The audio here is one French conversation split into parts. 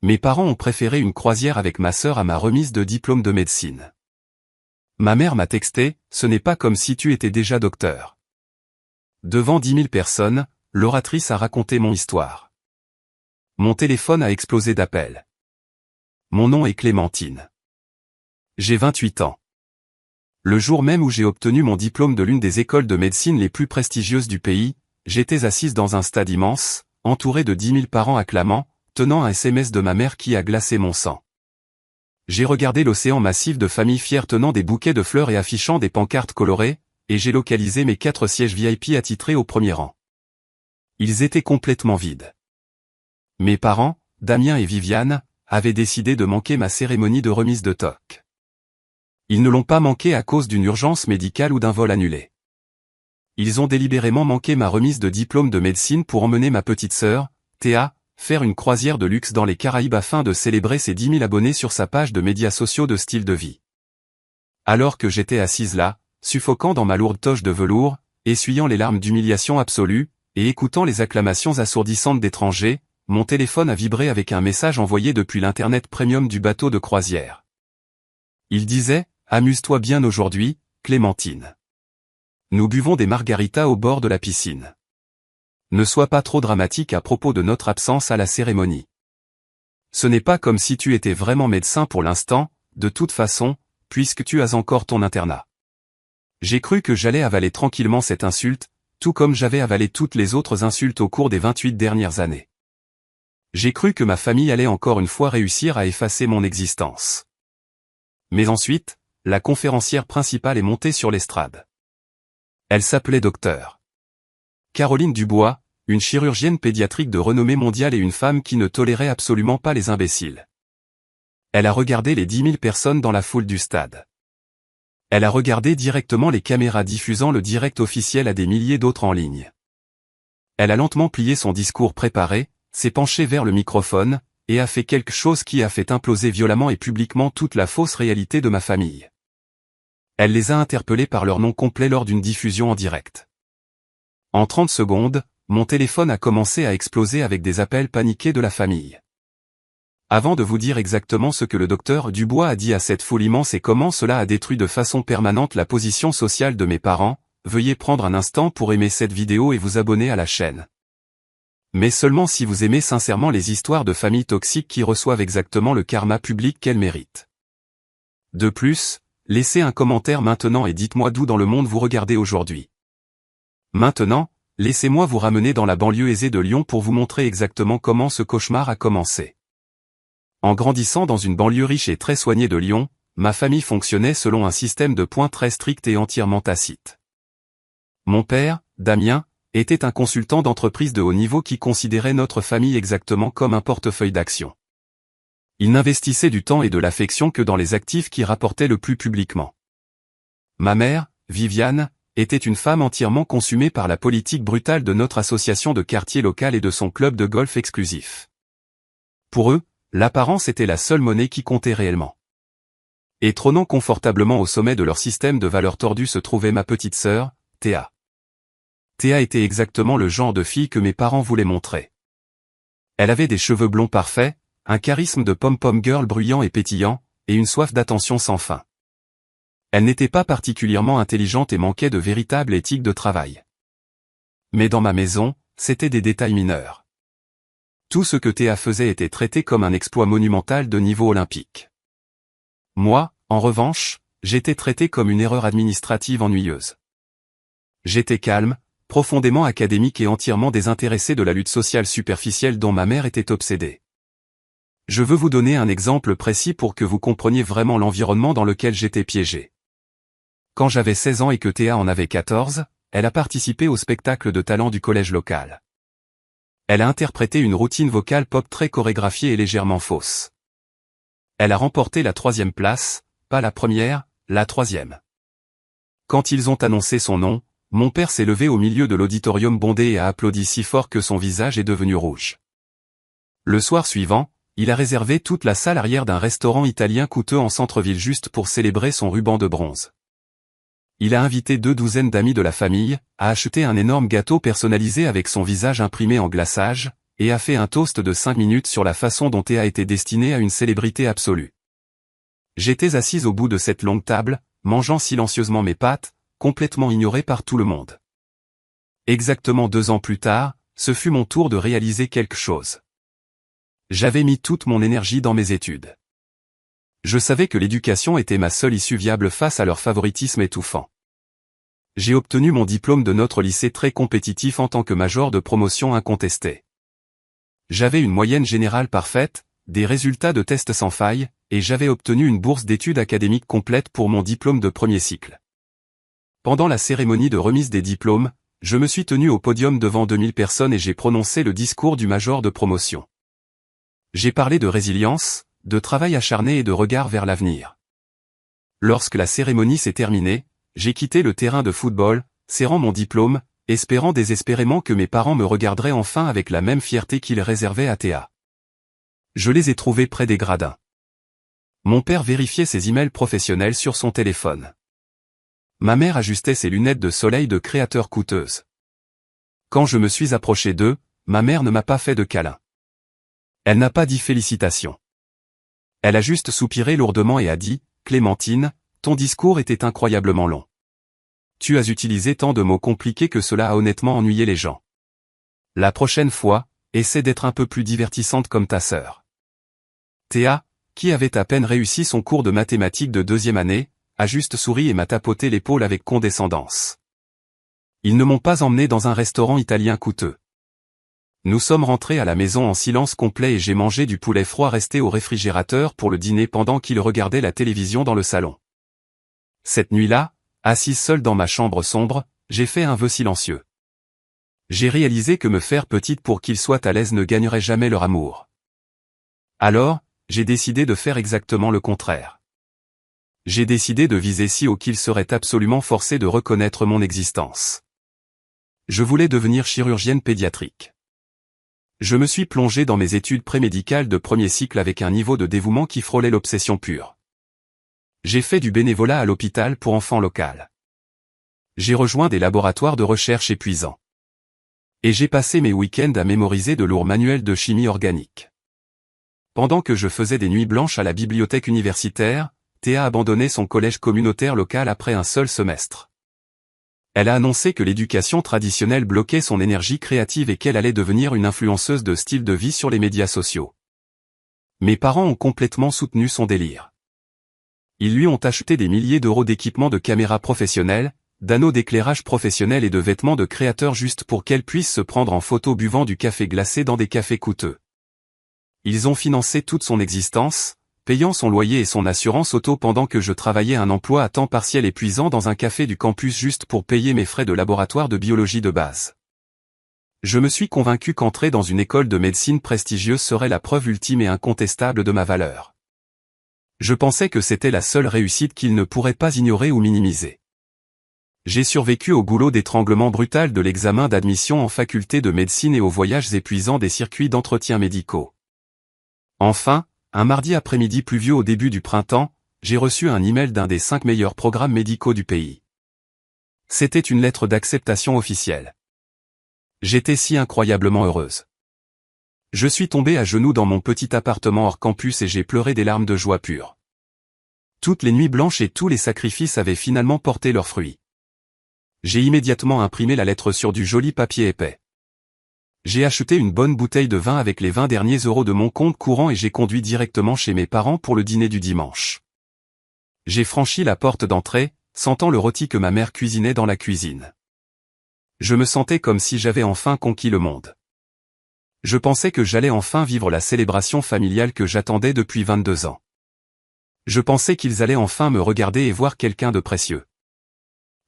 Mes parents ont préféré une croisière avec ma sœur à ma remise de diplôme de médecine. Ma mère m'a texté, ce n'est pas comme si tu étais déjà docteur. Devant 10 000 personnes, l'oratrice a raconté mon histoire. Mon téléphone a explosé d'appels. Mon nom est Clémentine. J'ai 28 ans. Le jour même où j'ai obtenu mon diplôme de l'une des écoles de médecine les plus prestigieuses du pays, j'étais assise dans un stade immense, entourée de 10 000 parents acclamants, tenant un SMS de ma mère qui a glacé mon sang. J'ai regardé l'océan massif de familles fières tenant des bouquets de fleurs et affichant des pancartes colorées, et j'ai localisé mes 4 sièges VIP attitrés au premier rang. Ils étaient complètement vides. Mes parents, Damien et Viviane, avaient décidé de manquer ma cérémonie de remise de TOC. Ils ne l'ont pas manqué à cause d'une urgence médicale ou d'un vol annulé. Ils ont délibérément manqué ma remise de diplôme de médecine pour emmener ma petite sœur, Théa, faire une croisière de luxe dans les Caraïbes afin de célébrer ses 10 000 abonnés sur sa page de médias sociaux de style de vie. Alors que j'étais assise là, suffoquant dans ma lourde toge de velours, essuyant les larmes d'humiliation absolue, et écoutant les acclamations assourdissantes d'étrangers, mon téléphone a vibré avec un message envoyé depuis l'internet premium du bateau de croisière. Il disait, « Amuse-toi bien aujourd'hui, Clémentine. Nous buvons des margaritas au bord de la piscine. Ne sois pas trop dramatique à propos de notre absence à la cérémonie. Ce n'est pas comme si tu étais vraiment médecin pour l'instant, de toute façon, puisque tu as encore ton internat. » J'ai cru que j'allais avaler tranquillement cette insulte, tout comme j'avais avalé toutes les autres insultes au cours des 28 dernières années. J'ai cru que ma famille allait encore une fois réussir à effacer mon existence. Mais ensuite, la conférencière principale est montée sur l'estrade. Elle s'appelait Dr. Caroline Dubois, une chirurgienne pédiatrique de renommée mondiale et une femme qui ne tolérait absolument pas les imbéciles. Elle a regardé les 10 000 personnes dans la foule du stade. Elle a regardé directement les caméras diffusant le direct officiel à des milliers d'autres en ligne. Elle a lentement plié son discours préparé, s'est penchée vers le microphone, et a fait quelque chose qui a fait imploser violemment et publiquement toute la fausse réalité de ma famille. Elle les a interpellés par leur nom complet lors d'une diffusion en direct. En 30 secondes, mon téléphone a commencé à exploser avec des appels paniqués de la famille. Avant de vous dire exactement ce que le docteur Dubois a dit à cette foule immense et comment cela a détruit de façon permanente la position sociale de mes parents, veuillez prendre un instant pour aimer cette vidéo et vous abonner à la chaîne. Mais seulement si vous aimez sincèrement les histoires de familles toxiques qui reçoivent exactement le karma public qu'elles méritent. De plus, laissez un commentaire maintenant et dites-moi d'où dans le monde vous regardez aujourd'hui. Maintenant, laissez-moi vous ramener dans la banlieue aisée de Lyon pour vous montrer exactement comment ce cauchemar a commencé. En grandissant dans une banlieue riche et très soignée de Lyon, ma famille fonctionnait selon un système de points très strict et entièrement tacite. Mon père, Damien, était un consultant d'entreprise de haut niveau qui considérait notre famille exactement comme un portefeuille d'actions. Il n'investissait du temps et de l'affection que dans les actifs qui rapportaient le plus publiquement. Ma mère, Viviane, était une femme entièrement consumée par la politique brutale de notre association de quartier locale et de son club de golf exclusif. Pour eux, l'apparence était la seule monnaie qui comptait réellement. Et trônant confortablement au sommet de leur système de valeurs tordues se trouvait ma petite sœur, Théa. Théa était exactement le genre de fille que mes parents voulaient montrer. Elle avait des cheveux blonds parfaits, un charisme de pom-pom girl bruyant et pétillant, et une soif d'attention sans fin. Elle n'était pas particulièrement intelligente et manquait de véritable éthique de travail. Mais dans ma maison, c'était des détails mineurs. Tout ce que Théa faisait était traité comme un exploit monumental de niveau olympique. Moi, en revanche, j'étais traité comme une erreur administrative ennuyeuse. J'étais calme, profondément académique et entièrement désintéressé de la lutte sociale superficielle dont ma mère était obsédée. Je veux vous donner un exemple précis pour que vous compreniez vraiment l'environnement dans lequel j'étais piégé. Quand j'avais 16 ans et que Théa en avait 14, elle a participé au spectacle de talent du collège local. Elle a interprété une routine vocale pop très chorégraphiée et légèrement fausse. Elle a remporté la 3e place, pas la première, la 3e. Quand ils ont annoncé son nom, mon père s'est levé au milieu de l'auditorium bondé et a applaudi si fort que son visage est devenu rouge. Le soir suivant, il a réservé toute la salle arrière d'un restaurant italien coûteux en centre-ville juste pour célébrer son ruban de bronze. Il a invité 2 douzaines d'amis de la famille, a acheté un énorme gâteau personnalisé avec son visage imprimé en glaçage, et a fait un toast de 5 minutes sur la façon dont Théa était destinée à une célébrité absolue. J'étais assise au bout de cette longue table, mangeant silencieusement mes pâtes, complètement ignorée par tout le monde. Exactement 2 ans plus tard, ce fut mon tour de réaliser quelque chose. J'avais mis toute mon énergie dans mes études. Je savais que l'éducation était ma seule issue viable face à leur favoritisme étouffant. J'ai obtenu mon diplôme de notre lycée très compétitif en tant que major de promotion incontesté. J'avais une moyenne générale parfaite, des résultats de tests sans faille, et j'avais obtenu une bourse d'études académiques complète pour mon diplôme de premier cycle. Pendant la cérémonie de remise des diplômes, je me suis tenu au podium devant 2000 personnes et j'ai prononcé le discours du major de promotion. J'ai parlé de résilience, de travail acharné et de regard vers l'avenir. Lorsque la cérémonie s'est terminée, j'ai quitté le terrain de football, serrant mon diplôme, espérant désespérément que mes parents me regarderaient enfin avec la même fierté qu'ils réservaient à Théa. Je les ai trouvés près des gradins. Mon père vérifiait ses emails professionnels sur son téléphone. Ma mère ajustait ses lunettes de soleil de créateur coûteuses. Quand je me suis approché d'eux, ma mère ne m'a pas fait de câlin. Elle n'a pas dit félicitations. Elle a juste soupiré lourdement et a dit, « Clémentine, ton discours était incroyablement long. Tu as utilisé tant de mots compliqués que cela a honnêtement ennuyé les gens. La prochaine fois, essaie d'être un peu plus divertissante comme ta sœur. » Théa, qui avait à peine réussi son cours de mathématiques de 2e année, a juste souri et m'a tapoté l'épaule avec condescendance. Ils ne m'ont pas emmené dans un restaurant italien coûteux. Nous sommes rentrés à la maison en silence complet et j'ai mangé du poulet froid resté au réfrigérateur pour le dîner pendant qu'ils regardaient la télévision dans le salon. Cette nuit-là, assise seule dans ma chambre sombre, j'ai fait un vœu silencieux. J'ai réalisé que me faire petite pour qu'ils soient à l'aise ne gagnerait jamais leur amour. Alors, j'ai décidé de faire exactement le contraire. J'ai décidé de viser si haut qu'ils seraient absolument forcés de reconnaître mon existence. Je voulais devenir chirurgienne pédiatrique. Je me suis plongé dans mes études prémédicales de premier cycle avec un niveau de dévouement qui frôlait l'obsession pure. J'ai fait du bénévolat à l'hôpital pour enfants local. J'ai rejoint des laboratoires de recherche épuisants. Et j'ai passé mes week-ends à mémoriser de lourds manuels de chimie organique. Pendant que je faisais des nuits blanches à la bibliothèque universitaire, Théa abandonnait son collège communautaire local après un seul semestre. Elle a annoncé que l'éducation traditionnelle bloquait son énergie créative et qu'elle allait devenir une influenceuse de style de vie sur les médias sociaux. Mes parents ont complètement soutenu son délire. Ils lui ont acheté des milliers d'euros d'équipements de caméras professionnelles, d'anneaux d'éclairage professionnel et de vêtements de créateurs juste pour qu'elle puisse se prendre en photo buvant du café glacé dans des cafés coûteux. Ils ont financé toute son existence, payant son loyer et son assurance auto pendant que je travaillais un emploi à temps partiel épuisant dans un café du campus juste pour payer mes frais de laboratoire de biologie de base. Je me suis convaincu qu'entrer dans une école de médecine prestigieuse serait la preuve ultime et incontestable de ma valeur. Je pensais que c'était la seule réussite qu'ils ne pourraient pas ignorer ou minimiser. J'ai survécu au goulot d'étranglement brutal de l'examen d'admission en faculté de médecine et aux voyages épuisants des circuits d'entretien médicaux. Enfin, un mardi après-midi pluvieux au début du printemps, j'ai reçu un email d'un des 5 meilleurs programmes médicaux du pays. C'était une lettre d'acceptation officielle. J'étais si incroyablement heureuse. Je suis tombée à genoux dans mon petit appartement hors campus et j'ai pleuré des larmes de joie pure. Toutes les nuits blanches et tous les sacrifices avaient finalement porté leurs fruits. J'ai immédiatement imprimé la lettre sur du joli papier épais. J'ai acheté une bonne bouteille de vin avec les 20 derniers euros de mon compte courant et j'ai conduit directement chez mes parents pour le dîner du dimanche. J'ai franchi la porte d'entrée, sentant le rôti que ma mère cuisinait dans la cuisine. Je me sentais comme si j'avais enfin conquis le monde. Je pensais que j'allais enfin vivre la célébration familiale que j'attendais depuis 22 ans. Je pensais qu'ils allaient enfin me regarder et voir quelqu'un de précieux.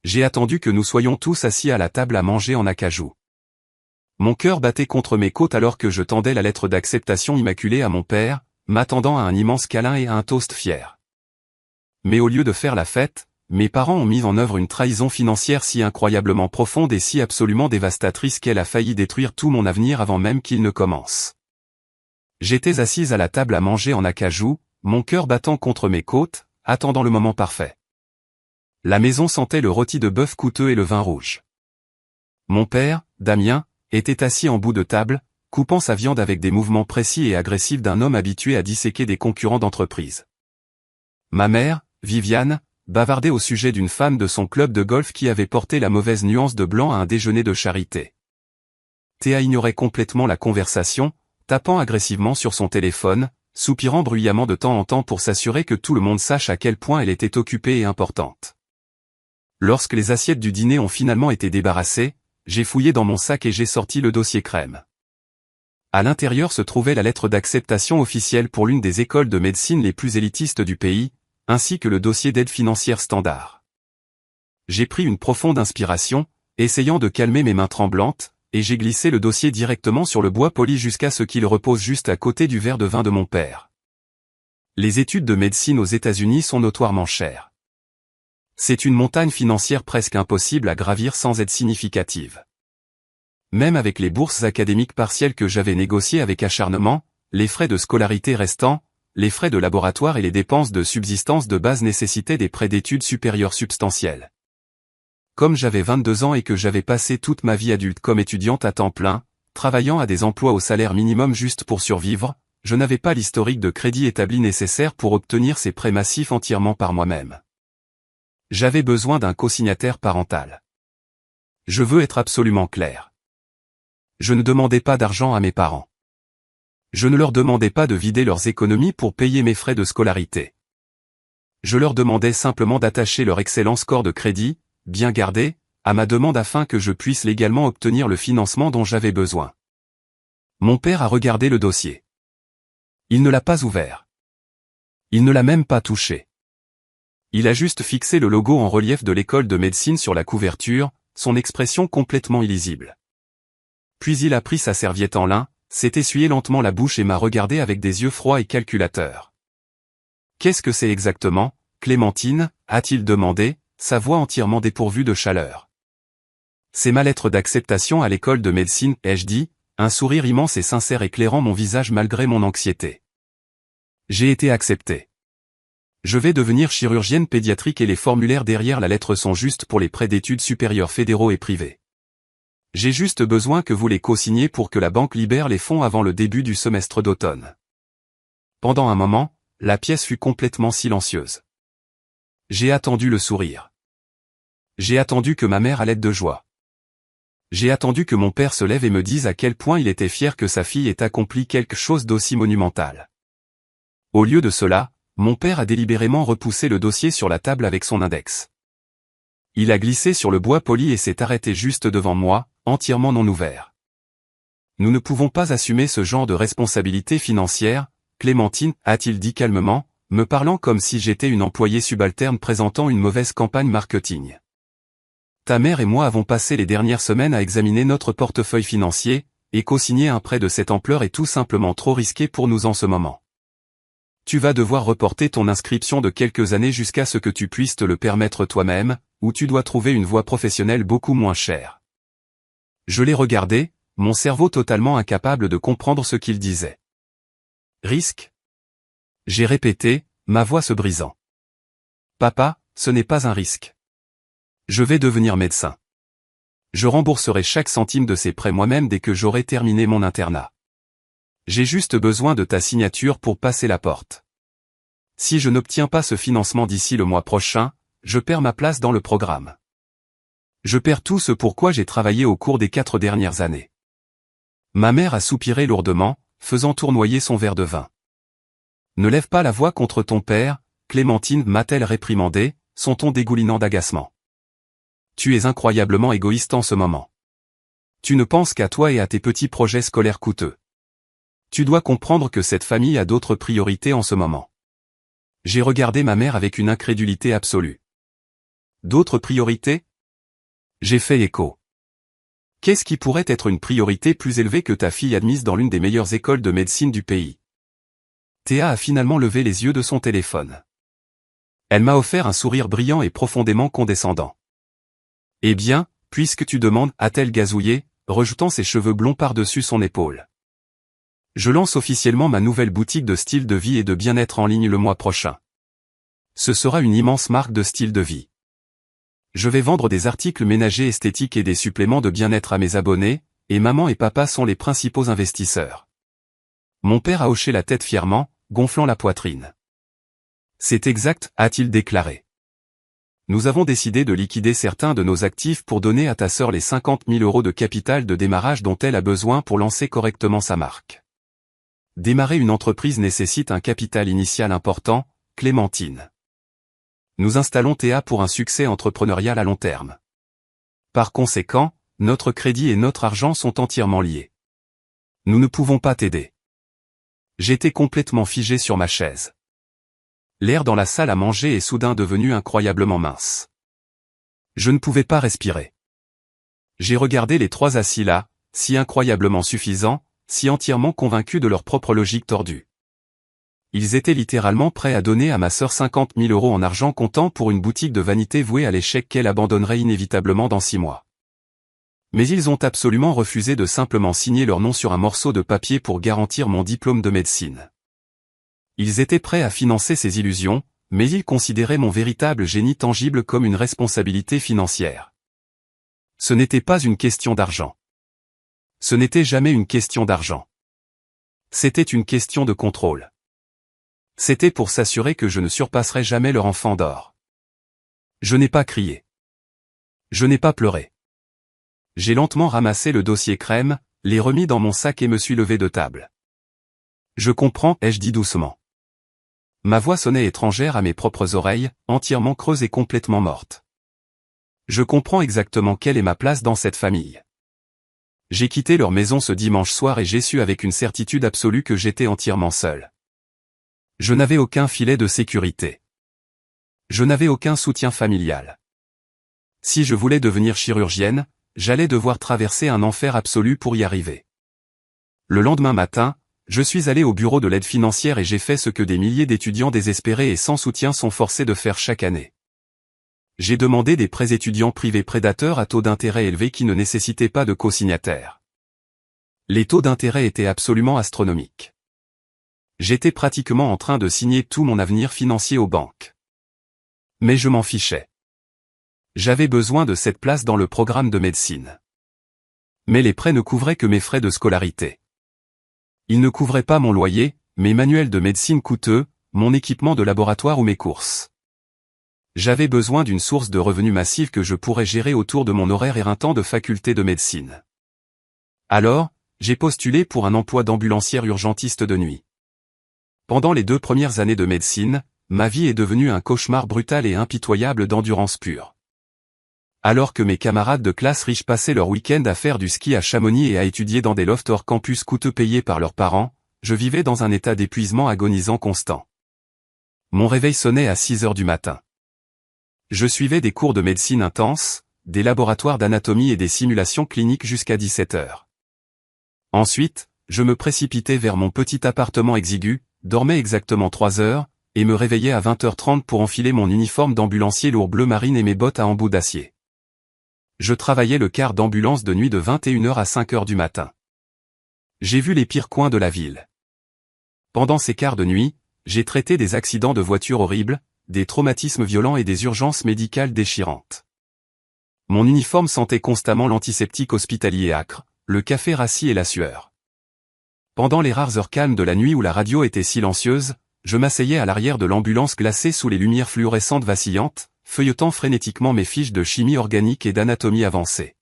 J'ai attendu que nous soyons tous assis à la table à manger en acajou. Mon cœur battait contre mes côtes alors que je tendais la lettre d'acceptation immaculée à mon père, m'attendant à un immense câlin et à un toast fier. Mais au lieu de faire la fête, mes parents ont mis en œuvre une trahison financière si incroyablement profonde et si absolument dévastatrice qu'elle a failli détruire tout mon avenir avant même qu'il ne commence. J'étais assise à la table à manger en acajou, mon cœur battant contre mes côtes, attendant le moment parfait. La maison sentait le rôti de bœuf coûteux et le vin rouge. Mon père, Damien, était assis en bout de table, coupant sa viande avec des mouvements précis et agressifs d'un homme habitué à disséquer des concurrents d'entreprise. Ma mère, Viviane, bavardait au sujet d'une femme de son club de golf qui avait porté la mauvaise nuance de blanc à un déjeuner de charité. Théa ignorait complètement la conversation, tapant agressivement sur son téléphone, soupirant bruyamment de temps en temps pour s'assurer que tout le monde sache à quel point elle était occupée et importante. Lorsque les assiettes du dîner ont finalement été débarrassées, j'ai fouillé dans mon sac et j'ai sorti le dossier crème. À l'intérieur se trouvait la lettre d'acceptation officielle pour l'une des écoles de médecine les plus élitistes du pays, ainsi que le dossier d'aide financière standard. J'ai pris une profonde inspiration, essayant de calmer mes mains tremblantes, et j'ai glissé le dossier directement sur le bois poli jusqu'à ce qu'il repose juste à côté du verre de vin de mon père. Les études de médecine aux États-Unis sont notoirement chères. C'est une montagne financière presque impossible à gravir sans aide significative. Même avec les bourses académiques partielles que j'avais négociées avec acharnement, les frais de scolarité restants, les frais de laboratoire et les dépenses de subsistance de base nécessitaient des prêts d'études supérieures substantiels. Comme j'avais 22 ans et que j'avais passé toute ma vie adulte comme étudiante à temps plein, travaillant à des emplois au salaire minimum juste pour survivre, je n'avais pas l'historique de crédit établi nécessaire pour obtenir ces prêts massifs entièrement par moi-même. J'avais besoin d'un cosignataire parental. Je veux être absolument clair. Je ne demandais pas d'argent à mes parents. Je ne leur demandais pas de vider leurs économies pour payer mes frais de scolarité. Je leur demandais simplement d'attacher leur excellent score de crédit, bien gardé, à ma demande afin que je puisse légalement obtenir le financement dont j'avais besoin. Mon père a regardé le dossier. Il ne l'a pas ouvert. Il ne l'a même pas touché. Il a juste fixé le logo en relief de l'école de médecine sur la couverture, son expression complètement illisible. Puis il a pris sa serviette en lin, s'est essuyé lentement la bouche et m'a regardé avec des yeux froids et calculateurs. « Qu'est-ce que c'est exactement, Clémentine ?» a-t-il demandé, sa voix entièrement dépourvue de chaleur. « C'est ma lettre d'acceptation à l'école de médecine, » ai-je dit, un sourire immense et sincère éclairant mon visage malgré mon anxiété. J'ai été accepté. Je vais devenir chirurgienne pédiatrique et les formulaires derrière la lettre sont justes pour les prêts d'études supérieures fédéraux et privés. J'ai juste besoin que vous les co-signiez pour que la banque libère les fonds avant le début du semestre d'automne. Pendant un moment, la pièce fut complètement silencieuse. J'ai attendu le sourire. J'ai attendu que ma mère allaite de joie. J'ai attendu que mon père se lève et me dise à quel point il était fier que sa fille ait accompli quelque chose d'aussi monumental. Au lieu de cela, mon père a délibérément repoussé le dossier sur la table avec son index. Il a glissé sur le bois poli et s'est arrêté juste devant moi, entièrement non ouvert. Nous ne pouvons pas assumer ce genre de responsabilité financière, Clémentine, a-t-il dit calmement, me parlant comme si j'étais une employée subalterne présentant une mauvaise campagne marketing. Ta mère et moi avons passé les dernières semaines à examiner notre portefeuille financier, et co-signer un prêt de cette ampleur est tout simplement trop risqué pour nous en ce moment. Tu vas devoir reporter ton inscription de quelques années jusqu'à ce que tu puisses te le permettre toi-même, ou tu dois trouver une voie professionnelle beaucoup moins chère. Je l'ai regardé, mon cerveau totalement incapable de comprendre ce qu'il disait. Risque ? J'ai répété, ma voix se brisant. Papa, ce n'est pas un risque. Je vais devenir médecin. Je rembourserai chaque centime de ces prêts moi-même dès que j'aurai terminé mon internat. J'ai juste besoin de ta signature pour passer la porte. Si je n'obtiens pas ce financement d'ici le mois prochain, je perds ma place dans le programme. Je perds tout ce pour quoi j'ai travaillé au cours des 4 dernières années. Ma mère a soupiré lourdement, faisant tournoyer son verre de vin. Ne lève pas la voix contre ton père, Clémentine, m'a-t-elle réprimandé, son ton dégoulinant d'agacement. Tu es incroyablement égoïste en ce moment. Tu ne penses qu'à toi et à tes petits projets scolaires coûteux. Tu dois comprendre que cette famille a d'autres priorités en ce moment. J'ai regardé ma mère avec une incrédulité absolue. D'autres priorités ? J'ai fait écho. Qu'est-ce qui pourrait être une priorité plus élevée que ta fille admise dans l'une des meilleures écoles de médecine du pays ? Théa a finalement levé les yeux de son téléphone. Elle m'a offert un sourire brillant et profondément condescendant. Eh bien, puisque tu demandes, a-t-elle gazouillé, rejetant ses cheveux blonds par-dessus son épaule. Je lance officiellement ma nouvelle boutique de style de vie et de bien-être en ligne le mois prochain. Ce sera une immense marque de style de vie. Je vais vendre des articles ménagers esthétiques et des suppléments de bien-être à mes abonnés, et maman et papa sont les principaux investisseurs. Mon père a hoché la tête fièrement, gonflant la poitrine. C'est exact, a-t-il déclaré. Nous avons décidé de liquider certains de nos actifs pour donner à ta sœur les 50 000 € de capital de démarrage dont elle a besoin pour lancer correctement sa marque. Démarrer une entreprise nécessite un capital initial important, Clémentine. Nous installons Théa pour un succès entrepreneurial à long terme. Par conséquent, notre crédit et notre argent sont entièrement liés. Nous ne pouvons pas t'aider. J'étais complètement figé sur ma chaise. L'air dans la salle à manger est soudain devenu incroyablement mince. Je ne pouvais pas respirer. J'ai regardé les trois assis là, si incroyablement suffisants, si entièrement convaincus de leur propre logique tordue. Ils étaient littéralement prêts à donner à ma sœur 50 000 € en argent comptant pour une boutique de vanité vouée à l'échec qu'elle abandonnerait inévitablement dans 6 mois. Mais ils ont absolument refusé de simplement signer leur nom sur un morceau de papier pour garantir mon diplôme de médecine. Ils étaient prêts à financer ces illusions, mais ils considéraient mon véritable génie tangible comme une responsabilité financière. Ce n'était pas une question d'argent. Ce n'était jamais une question d'argent. C'était une question de contrôle. C'était pour s'assurer que je ne surpasserais jamais leur enfant d'or. Je n'ai pas crié. Je n'ai pas pleuré. J'ai lentement ramassé le dossier crème, l'ai remis dans mon sac et me suis levé de table. Je comprends, ai-je dit doucement. Ma voix sonnait étrangère à mes propres oreilles, entièrement creuse et complètement morte. Je comprends exactement quelle est ma place dans cette famille. J'ai quitté leur maison ce dimanche soir et j'ai su avec une certitude absolue que j'étais entièrement seul. Je n'avais aucun filet de sécurité. Je n'avais aucun soutien familial. Si je voulais devenir chirurgienne, j'allais devoir traverser un enfer absolu pour y arriver. Le lendemain matin, je suis allé au bureau de l'aide financière et j'ai fait ce que des milliers d'étudiants désespérés et sans soutien sont forcés de faire chaque année. J'ai demandé des prêts étudiants privés prédateurs à taux d'intérêt élevés qui ne nécessitaient pas de co-signataires. Les taux d'intérêt étaient absolument astronomiques. J'étais pratiquement en train de signer tout mon avenir financier aux banques. Mais je m'en fichais. J'avais besoin de cette place dans le programme de médecine. Mais les prêts ne couvraient que mes frais de scolarité. Ils ne couvraient pas mon loyer, mes manuels de médecine coûteux, mon équipement de laboratoire ou mes courses. J'avais besoin d'une source de revenus massifs que je pourrais gérer autour de mon horaire éreintant de faculté de médecine. Alors, j'ai postulé pour un emploi d'ambulancière urgentiste de nuit. Pendant les 2 premières années de médecine, ma vie est devenue un cauchemar brutal et impitoyable d'endurance pure. Alors que mes camarades de classe riches passaient leur week-end à faire du ski à Chamonix et à étudier dans des lofts hors campus coûteux payés par leurs parents, je vivais dans un état d'épuisement agonisant constant. Mon réveil sonnait à 6 heures du matin. Je suivais des cours de médecine intenses, des laboratoires d'anatomie et des simulations cliniques jusqu'à 17 heures. Ensuite, je me précipitais vers mon petit appartement exigu, dormais exactement 3 heures, et me réveillais à 20h30 pour enfiler mon uniforme d'ambulancier lourd bleu marine et mes bottes à embout d'acier. Je travaillais le quart d'ambulance de nuit de 21h à 5h du matin. J'ai vu les pires coins de la ville. Pendant ces quarts de nuit, j'ai traité des accidents de voiture horribles, des traumatismes violents et des urgences médicales déchirantes. Mon uniforme sentait constamment l'antiseptique hospitalier âcre, le café rassis et la sueur. Pendant les rares heures calmes de la nuit où la radio était silencieuse, je m'asseyais à l'arrière de l'ambulance glacée sous les lumières fluorescentes vacillantes, feuilletant frénétiquement mes fiches de chimie organique et d'anatomie avancée.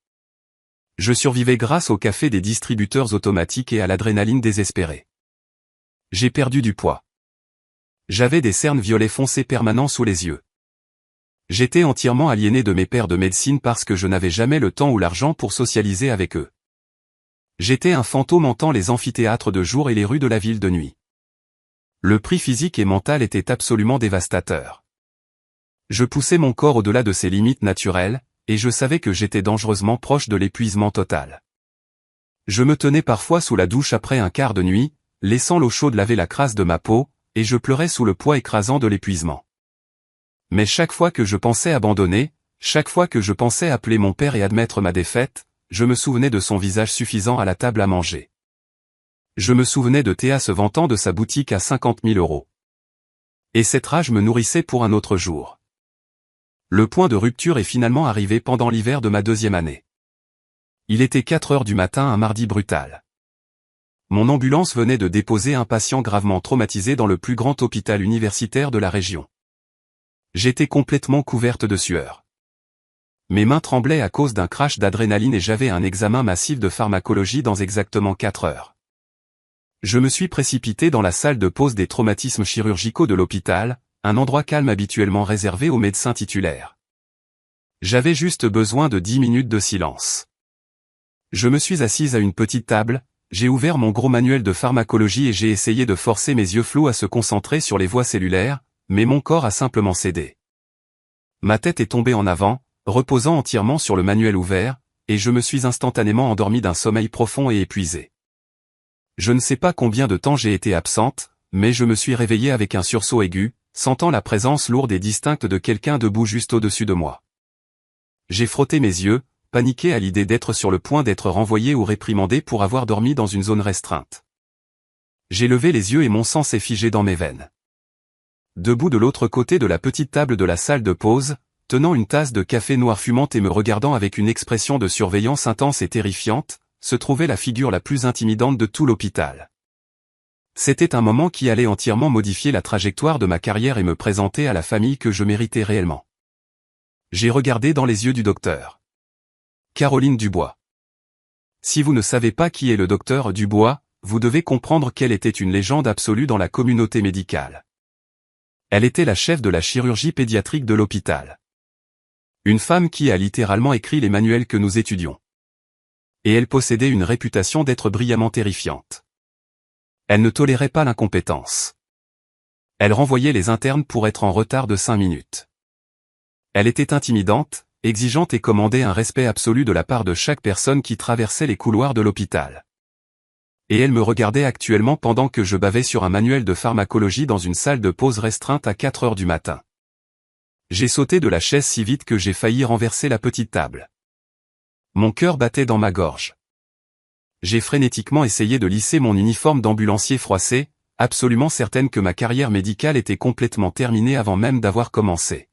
Je survivais grâce au café des distributeurs automatiques et à l'adrénaline désespérée. J'ai perdu du poids. J'avais des cernes violets foncés permanents sous les yeux. J'étais entièrement aliéné de mes pairs de médecine parce que je n'avais jamais le temps ou l'argent pour socialiser avec eux. J'étais un fantôme hantant les amphithéâtres de jour et les rues de la ville de nuit. Le prix physique et mental était absolument dévastateur. Je poussais mon corps au-delà de ses limites naturelles, et je savais que j'étais dangereusement proche de l'épuisement total. Je me tenais parfois sous la douche après un quart de nuit, laissant l'eau chaude laver la crasse de ma peau, et je pleurais sous le poids écrasant de l'épuisement. Mais chaque fois que je pensais abandonner, chaque fois que je pensais appeler mon père et admettre ma défaite, je me souvenais de son visage suffisant à la table à manger. Je me souvenais de Théa se vantant de sa boutique à 50 000 €. Et cette rage me nourrissait pour un autre jour. Le point de rupture est finalement arrivé pendant l'hiver de ma 2e année. Il était 4 heures du matin un mardi brutal. Mon ambulance venait de déposer un patient gravement traumatisé dans le plus grand hôpital universitaire de la région. J'étais complètement couverte de sueur. Mes mains tremblaient à cause d'un crash d'adrénaline et j'avais un examen massif de pharmacologie dans exactement 4 heures. Je me suis précipité dans la salle de pause des traumatismes chirurgicaux de l'hôpital, un endroit calme habituellement réservé aux médecins titulaires. J'avais juste besoin de 10 minutes de silence. Je me suis assise à une petite table, j'ai ouvert mon gros manuel de pharmacologie et j'ai essayé de forcer mes yeux flous à se concentrer sur les voies cellulaires, mais mon corps a simplement cédé. Ma tête est tombée en avant, reposant entièrement sur le manuel ouvert, et je me suis instantanément endormi d'un sommeil profond et épuisé. Je ne sais pas combien de temps j'ai été absente, mais je me suis réveillé avec un sursaut aigu, sentant la présence lourde et distincte de quelqu'un debout juste au-dessus de moi. J'ai frotté mes yeux, paniqué à l'idée d'être sur le point d'être renvoyé ou réprimandé pour avoir dormi dans une zone restreinte. J'ai levé les yeux et mon sang s'est figé dans mes veines. Debout de l'autre côté de la petite table de la salle de pause, tenant une tasse de café noir fumante et me regardant avec une expression de surveillance intense et terrifiante, se trouvait la figure la plus intimidante de tout l'hôpital. C'était un moment qui allait entièrement modifier la trajectoire de ma carrière et me présenter à la famille que je méritais réellement. J'ai regardé dans les yeux du docteur. Caroline Dubois. Si vous ne savez pas qui est le docteur Dubois, vous devez comprendre qu'elle était une légende absolue dans la communauté médicale. Elle était la chef de la chirurgie pédiatrique de l'hôpital. Une femme qui a littéralement écrit les manuels que nous étudions. Et elle possédait une réputation d'être brillamment terrifiante. Elle ne tolérait pas l'incompétence. Elle renvoyait les internes pour être en retard de 5 minutes. Elle était intimidante, exigeante et commandait un respect absolu de la part de chaque personne qui traversait les couloirs de l'hôpital. Et elle me regardait actuellement pendant que je bavais sur un manuel de pharmacologie dans une salle de pause restreinte à 4 heures du matin. J'ai sauté de la chaise si vite que j'ai failli renverser la petite table. Mon cœur battait dans ma gorge. J'ai frénétiquement essayé de lisser mon uniforme d'ambulancier froissé, absolument certaine que ma carrière médicale était complètement terminée avant même d'avoir commencé.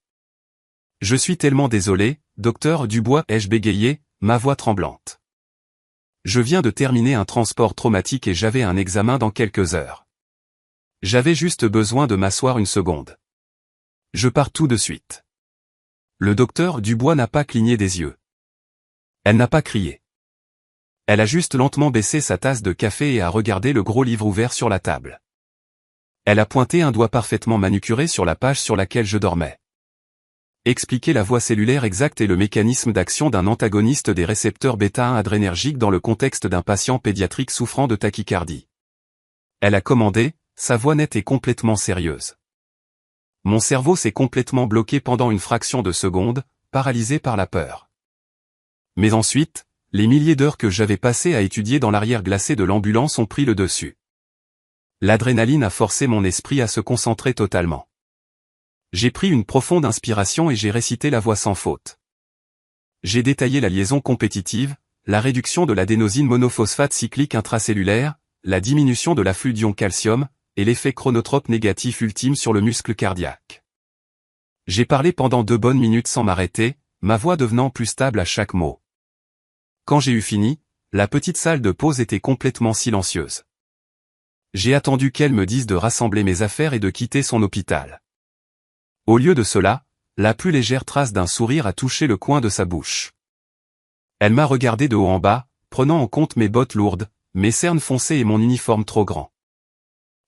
Je suis tellement désolé, docteur Dubois, ai-je bégayé, ma voix tremblante. Je viens de terminer un transport traumatique et j'avais un examen dans quelques heures. J'avais juste besoin de m'asseoir une seconde. Je pars tout de suite. Le docteur Dubois n'a pas cligné des yeux. Elle n'a pas crié. Elle a juste lentement baissé sa tasse de café et a regardé le gros livre ouvert sur la table. Elle a pointé un doigt parfaitement manucuré sur la page sur laquelle je dormais. Expliquer la voie cellulaire exacte et le mécanisme d'action d'un antagoniste des récepteurs bêta-1 adrénergiques dans le contexte d'un patient pédiatrique souffrant de tachycardie. Elle a commandé, sa voix nette et complètement sérieuse. Mon cerveau s'est complètement bloqué pendant une fraction de seconde, paralysé par la peur. Mais ensuite, les milliers d'heures que j'avais passées à étudier dans l'arrière glacé de l'ambulance ont pris le dessus. L'adrénaline a forcé mon esprit à se concentrer totalement. J'ai pris une profonde inspiration et j'ai récité la voix sans faute. J'ai détaillé la liaison compétitive, la réduction de l'adénosine monophosphate cyclique intracellulaire, la diminution de l'afflux d'ion calcium, et l'effet chronotrope négatif ultime sur le muscle cardiaque. J'ai parlé pendant 2 bonnes minutes sans m'arrêter, ma voix devenant plus stable à chaque mot. Quand j'ai eu fini, la petite salle de pause était complètement silencieuse. J'ai attendu qu'elle me dise de rassembler mes affaires et de quitter son hôpital. Au lieu de cela, la plus légère trace d'un sourire a touché le coin de sa bouche. Elle m'a regardé de haut en bas, prenant en compte mes bottes lourdes, mes cernes foncées et mon uniforme trop grand.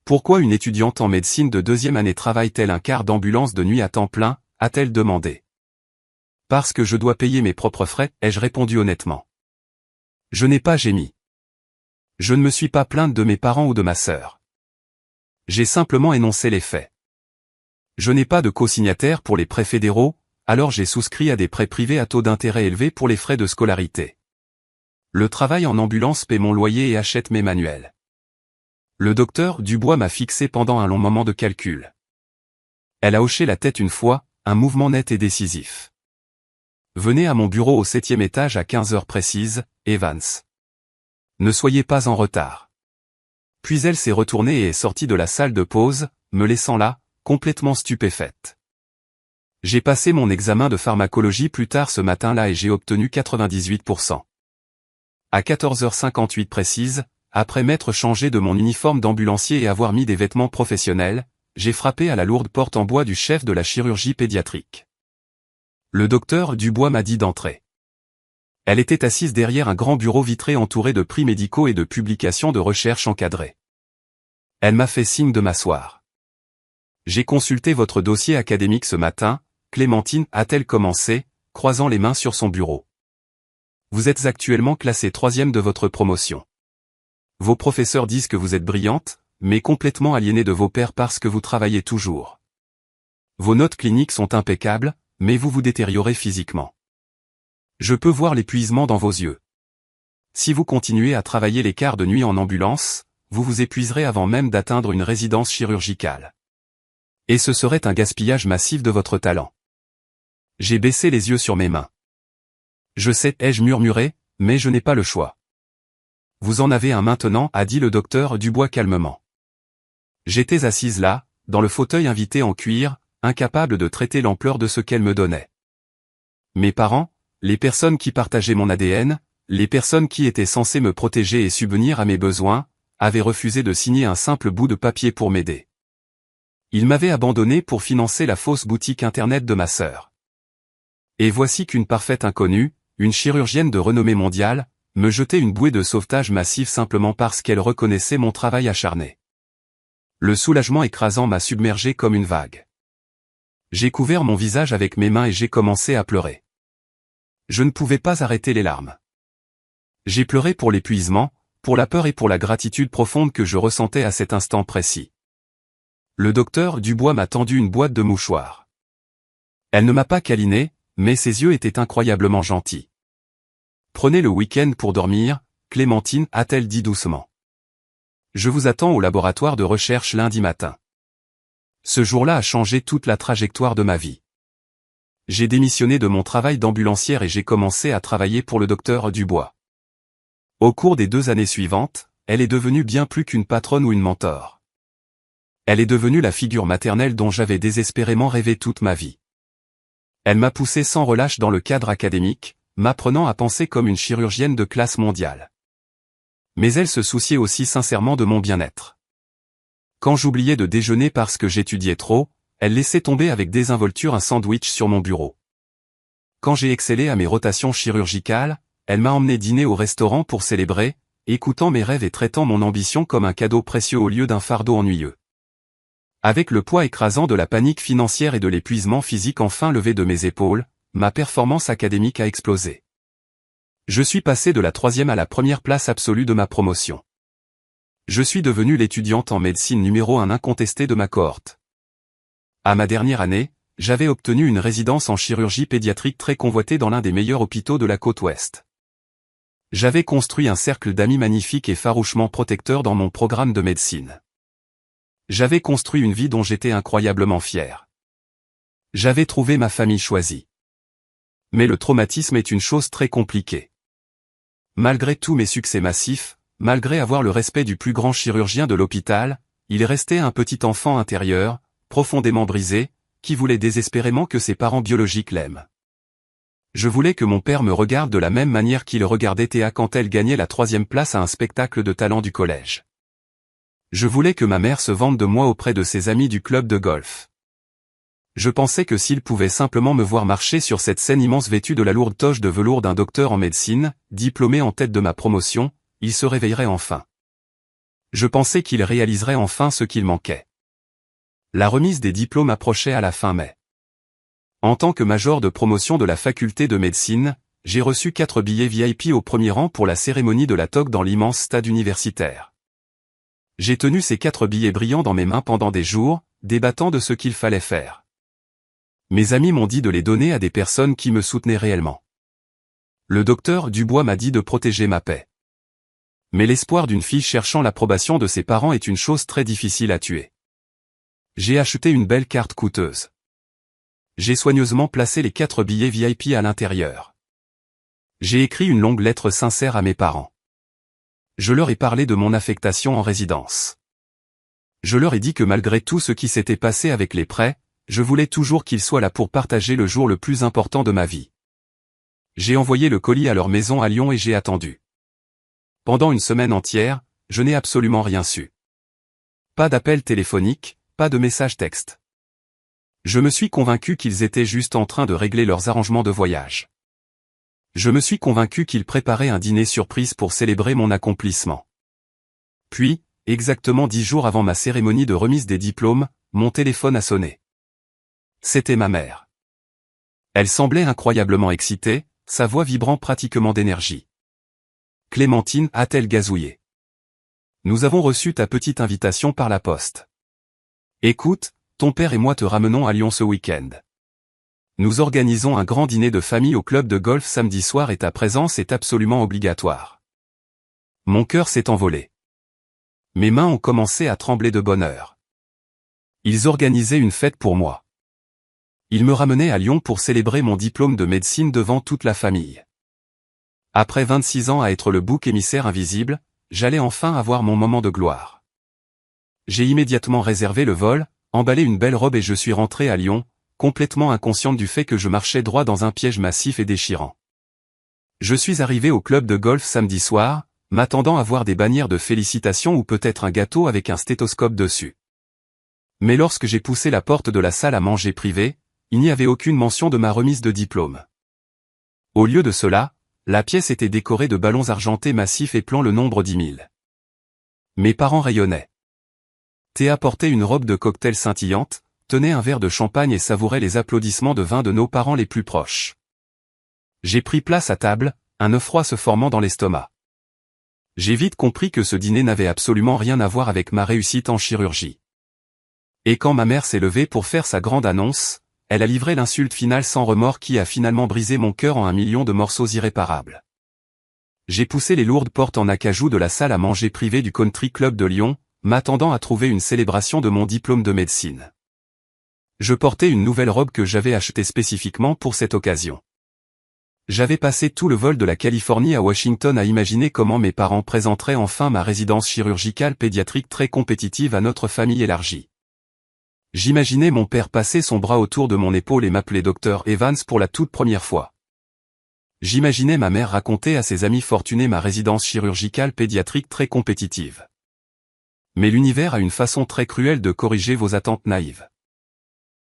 Pourquoi une étudiante en médecine de 2e année travaille-t-elle un quart d'ambulance de nuit à temps plein, a-t-elle demandé. Parce que je dois payer mes propres frais, ai-je répondu honnêtement. Je n'ai pas gémi. Je ne me suis pas plainte de mes parents ou de ma sœur. J'ai simplement énoncé les faits. Je n'ai pas de co-signataire pour les prêts fédéraux, alors j'ai souscrit à des prêts privés à taux d'intérêt élevés pour les frais de scolarité. Le travail en ambulance paie mon loyer et achète mes manuels. Le docteur Dubois m'a fixé pendant un long moment de calcul. Elle a hoché la tête une fois, un mouvement net et décisif. Venez à mon bureau au 7e étage à 15 heures précises, Evans. Ne soyez pas en retard. Puis elle s'est retournée et est sortie de la salle de pause, me laissant là, complètement stupéfaite. J'ai passé mon examen de pharmacologie plus tard ce matin-là et j'ai obtenu 98%. À 14h58 précise, après m'être changé de mon uniforme d'ambulancier et avoir mis des vêtements professionnels, j'ai frappé à la lourde porte en bois du chef de la chirurgie pédiatrique. Le docteur Dubois m'a dit d'entrer. Elle était assise derrière un grand bureau vitré entouré de prix médicaux et de publications de recherche encadrées. Elle m'a fait signe de m'asseoir. J'ai consulté votre dossier académique ce matin, Clémentine, a-t-elle commencé, croisant les mains sur son bureau. Vous êtes actuellement classée 3e de votre promotion. Vos professeurs disent que vous êtes brillante, mais complètement aliénée de vos pairs parce que vous travaillez toujours. Vos notes cliniques sont impeccables, mais vous vous détériorez physiquement. Je peux voir l'épuisement dans vos yeux. Si vous continuez à travailler les quarts de nuit en ambulance, vous vous épuiserez avant même d'atteindre une résidence chirurgicale. Et ce serait un gaspillage massif de votre talent. J'ai baissé les yeux sur mes mains. Je sais, ai-je murmuré, mais je n'ai pas le choix. Vous en avez un maintenant, a dit le docteur Dubois calmement. J'étais assise là, dans le fauteuil invité en cuir, incapable de traiter l'ampleur de ce qu'elle me donnait. Mes parents, les personnes qui partageaient mon ADN, les personnes qui étaient censées me protéger et subvenir à mes besoins, avaient refusé de signer un simple bout de papier pour m'aider. Ils m'avaient abandonné pour financer la fausse boutique internet de ma sœur. Et voici qu'une parfaite inconnue, une chirurgienne de renommée mondiale, me jetait une bouée de sauvetage massive simplement parce qu'elle reconnaissait mon travail acharné. Le soulagement écrasant m'a submergé comme une vague. J'ai couvert mon visage avec mes mains et j'ai commencé à pleurer. Je ne pouvais pas arrêter les larmes. J'ai pleuré pour l'épuisement, pour la peur et pour la gratitude profonde que je ressentais à cet instant précis. Le docteur Dubois m'a tendu une boîte de mouchoirs. Elle ne m'a pas câliné, mais ses yeux étaient incroyablement gentils. Prenez le week-end pour dormir, Clémentine, a-t-elle dit doucement. Je vous attends au laboratoire de recherche lundi matin. Ce jour-là a changé toute la trajectoire de ma vie. J'ai démissionné de mon travail d'ambulancière et j'ai commencé à travailler pour le docteur Dubois. Au cours des 2 années suivantes, elle est devenue bien plus qu'une patronne ou une mentor. Elle est devenue la figure maternelle dont j'avais désespérément rêvé toute ma vie. Elle m'a poussé sans relâche dans le cadre académique, m'apprenant à penser comme une chirurgienne de classe mondiale. Mais elle se souciait aussi sincèrement de mon bien-être. Quand j'oubliais de déjeuner parce que j'étudiais trop, elle laissait tomber avec désinvolture un sandwich sur mon bureau. Quand j'ai excellé à mes rotations chirurgicales, elle m'a emmené dîner au restaurant pour célébrer, écoutant mes rêves et traitant mon ambition comme un cadeau précieux au lieu d'un fardeau ennuyeux. Avec le poids écrasant de la panique financière et de l'épuisement physique enfin levé de mes épaules, ma performance académique a explosé. Je suis passé de la 3e à la 1re place absolue de ma promotion. Je suis devenu l'étudiante en médecine numéro 1 incontestée de ma cohorte. À ma dernière année, j'avais obtenu une résidence en chirurgie pédiatrique très convoitée dans l'un des meilleurs hôpitaux de la côte ouest. J'avais construit un cercle d'amis magnifiques et farouchement protecteurs dans mon programme de médecine. J'avais construit une vie dont j'étais incroyablement fier. J'avais trouvé ma famille choisie. Mais le traumatisme est une chose très compliquée. Malgré tous mes succès massifs, malgré avoir le respect du plus grand chirurgien de l'hôpital, il restait un petit enfant intérieur, profondément brisé, qui voulait désespérément que ses parents biologiques l'aiment. Je voulais que mon père me regarde de la même manière qu'il regardait Théa quand elle gagnait la 3e place à un spectacle de talent du collège. Je voulais que ma mère se vante de moi auprès de ses amis du club de golf. Je pensais que s'il pouvait simplement me voir marcher sur cette scène immense vêtue de la lourde toge de velours d'un docteur en médecine, diplômé en tête de ma promotion, il se réveillerait enfin. Je pensais qu'il réaliserait enfin ce qu'il manquait. La remise des diplômes approchait à la fin mai. En tant que major de promotion de la faculté de médecine, j'ai reçu 4 billets VIP au premier rang pour la cérémonie de la toque dans l'immense stade universitaire. J'ai tenu ces 4 billets brillants dans mes mains pendant des jours, débattant de ce qu'il fallait faire. Mes amis m'ont dit de les donner à des personnes qui me soutenaient réellement. Le docteur Dubois m'a dit de protéger ma paix. Mais l'espoir d'une fille cherchant l'approbation de ses parents est une chose très difficile à tuer. J'ai acheté une belle carte coûteuse. J'ai soigneusement placé les 4 billets VIP à l'intérieur. J'ai écrit une longue lettre sincère à mes parents. Je leur ai parlé de mon affectation en résidence. Je leur ai dit que malgré tout ce qui s'était passé avec les prêts, je voulais toujours qu'ils soient là pour partager le jour le plus important de ma vie. J'ai envoyé le colis à leur maison à Lyon et j'ai attendu. Pendant une semaine entière, je n'ai absolument rien su. Pas d'appel téléphonique, pas de message texte. Je me suis convaincu qu'ils étaient juste en train de régler leurs arrangements de voyage. Je me suis convaincu qu'ils préparaient un dîner surprise pour célébrer mon accomplissement. Puis, exactement 10 jours avant ma cérémonie de remise des diplômes, mon téléphone a sonné. C'était ma mère. Elle semblait incroyablement excitée, sa voix vibrant pratiquement d'énergie. « Clémentine, a-t-elle gazouillé. Nous avons reçu ta petite invitation par la poste. Écoute, ton père et moi te ramenons à Lyon ce week-end. Nous organisons un grand dîner de famille au club de golf samedi soir et ta présence est absolument obligatoire. » Mon cœur s'est envolé. Mes mains ont commencé à trembler de bonheur. Ils organisaient une fête pour moi. Ils me ramenaient à Lyon pour célébrer mon diplôme de médecine devant toute la famille. Après 26 ans à être le bouc émissaire invisible, j'allais enfin avoir mon moment de gloire. J'ai immédiatement réservé le vol, emballé une belle robe et je suis rentré à Lyon, complètement inconsciente du fait que je marchais droit dans un piège massif et déchirant. Je suis arrivé au club de golf samedi soir, m'attendant à voir des bannières de félicitations ou peut-être un gâteau avec un stéthoscope dessus. Mais lorsque j'ai poussé la porte de la salle à manger privée, il n'y avait aucune mention de ma remise de diplôme. Au lieu de cela, la pièce était décorée de ballons argentés massifs épelant le nombre 10 000. Mes parents rayonnaient. Théa portait une robe de cocktail scintillante, tenait un verre de champagne et savourait les applaudissements de vin de nos parents les plus proches. J'ai pris place à table, un œuf froid se formant dans l'estomac. J'ai vite compris que ce dîner n'avait absolument rien à voir avec ma réussite en chirurgie. Et quand ma mère s'est levée pour faire sa grande annonce, elle a livré l'insulte finale sans remords qui a finalement brisé mon cœur en 1 million de morceaux irréparables. J'ai poussé les lourdes portes en acajou de la salle à manger privée du Country Club de Lyon, m'attendant à trouver une célébration de mon diplôme de médecine. Je portais une nouvelle robe que j'avais achetée spécifiquement pour cette occasion. J'avais passé tout le vol de la Californie à Washington à imaginer comment mes parents présenteraient enfin ma résidence chirurgicale pédiatrique très compétitive à notre famille élargie. J'imaginais mon père passer son bras autour de mon épaule et m'appeler Dr Evans pour la toute première fois. J'imaginais ma mère raconter à ses amis fortunés ma résidence chirurgicale pédiatrique très compétitive. Mais l'univers a une façon très cruelle de corriger vos attentes naïves.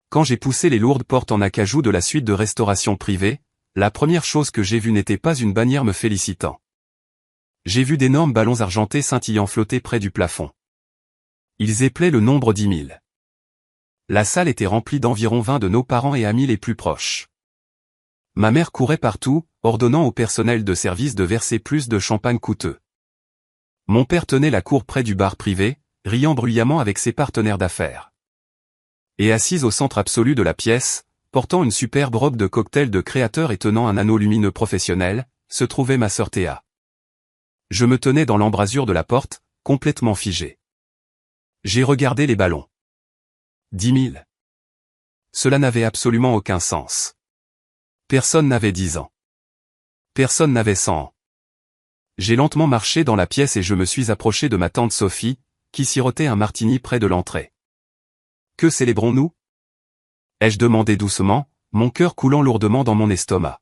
Quand j'ai poussé les lourdes portes en acajou de la suite de restauration privée, la première chose que j'ai vue n'était pas une bannière me félicitant. J'ai vu d'énormes ballons argentés scintillant flotter près du plafond. Ils épelaient le nombre 10 000. La salle était remplie d'environ 20 de nos parents et amis les plus proches. Ma mère courait partout, ordonnant au personnel de service de verser plus de champagne coûteux. Mon père tenait la cour près du bar privé, riant bruyamment avec ses partenaires d'affaires. Et assise au centre absolu de la pièce, portant une superbe robe de cocktail de créateur et tenant un anneau lumineux professionnel, se trouvait ma sœur Théa. Je me tenais dans l'embrasure de la porte, complètement figé. J'ai regardé les ballons. 10 000. Cela n'avait absolument aucun sens. Personne n'avait 10 ans. Personne n'avait 100 ans. J'ai lentement marché dans la pièce et je me suis approché de ma tante Sophie, qui sirotait un martini près de l'entrée. « Que célébrons-nous » ai-je demandé doucement, mon cœur coulant lourdement dans mon estomac.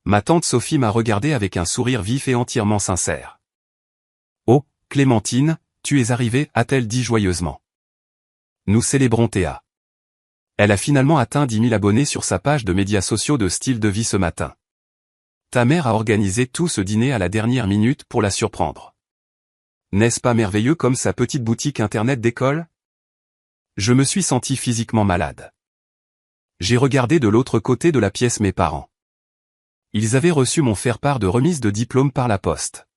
Ma tante Sophie m'a regardé avec un sourire vif et entièrement sincère. « Oh, Clémentine, tu es arrivée » a-t-elle dit joyeusement. Nous célébrons Théa. Elle a finalement atteint 10 000 abonnés sur sa page de médias sociaux de style de vie ce matin. Ta mère a organisé tout ce dîner à la dernière minute pour la surprendre. N'est-ce pas merveilleux comme sa petite boutique internet d'école ? Je me suis senti physiquement malade. J'ai regardé de l'autre côté de la pièce mes parents. Ils avaient reçu mon faire-part de remise de diplôme par la poste.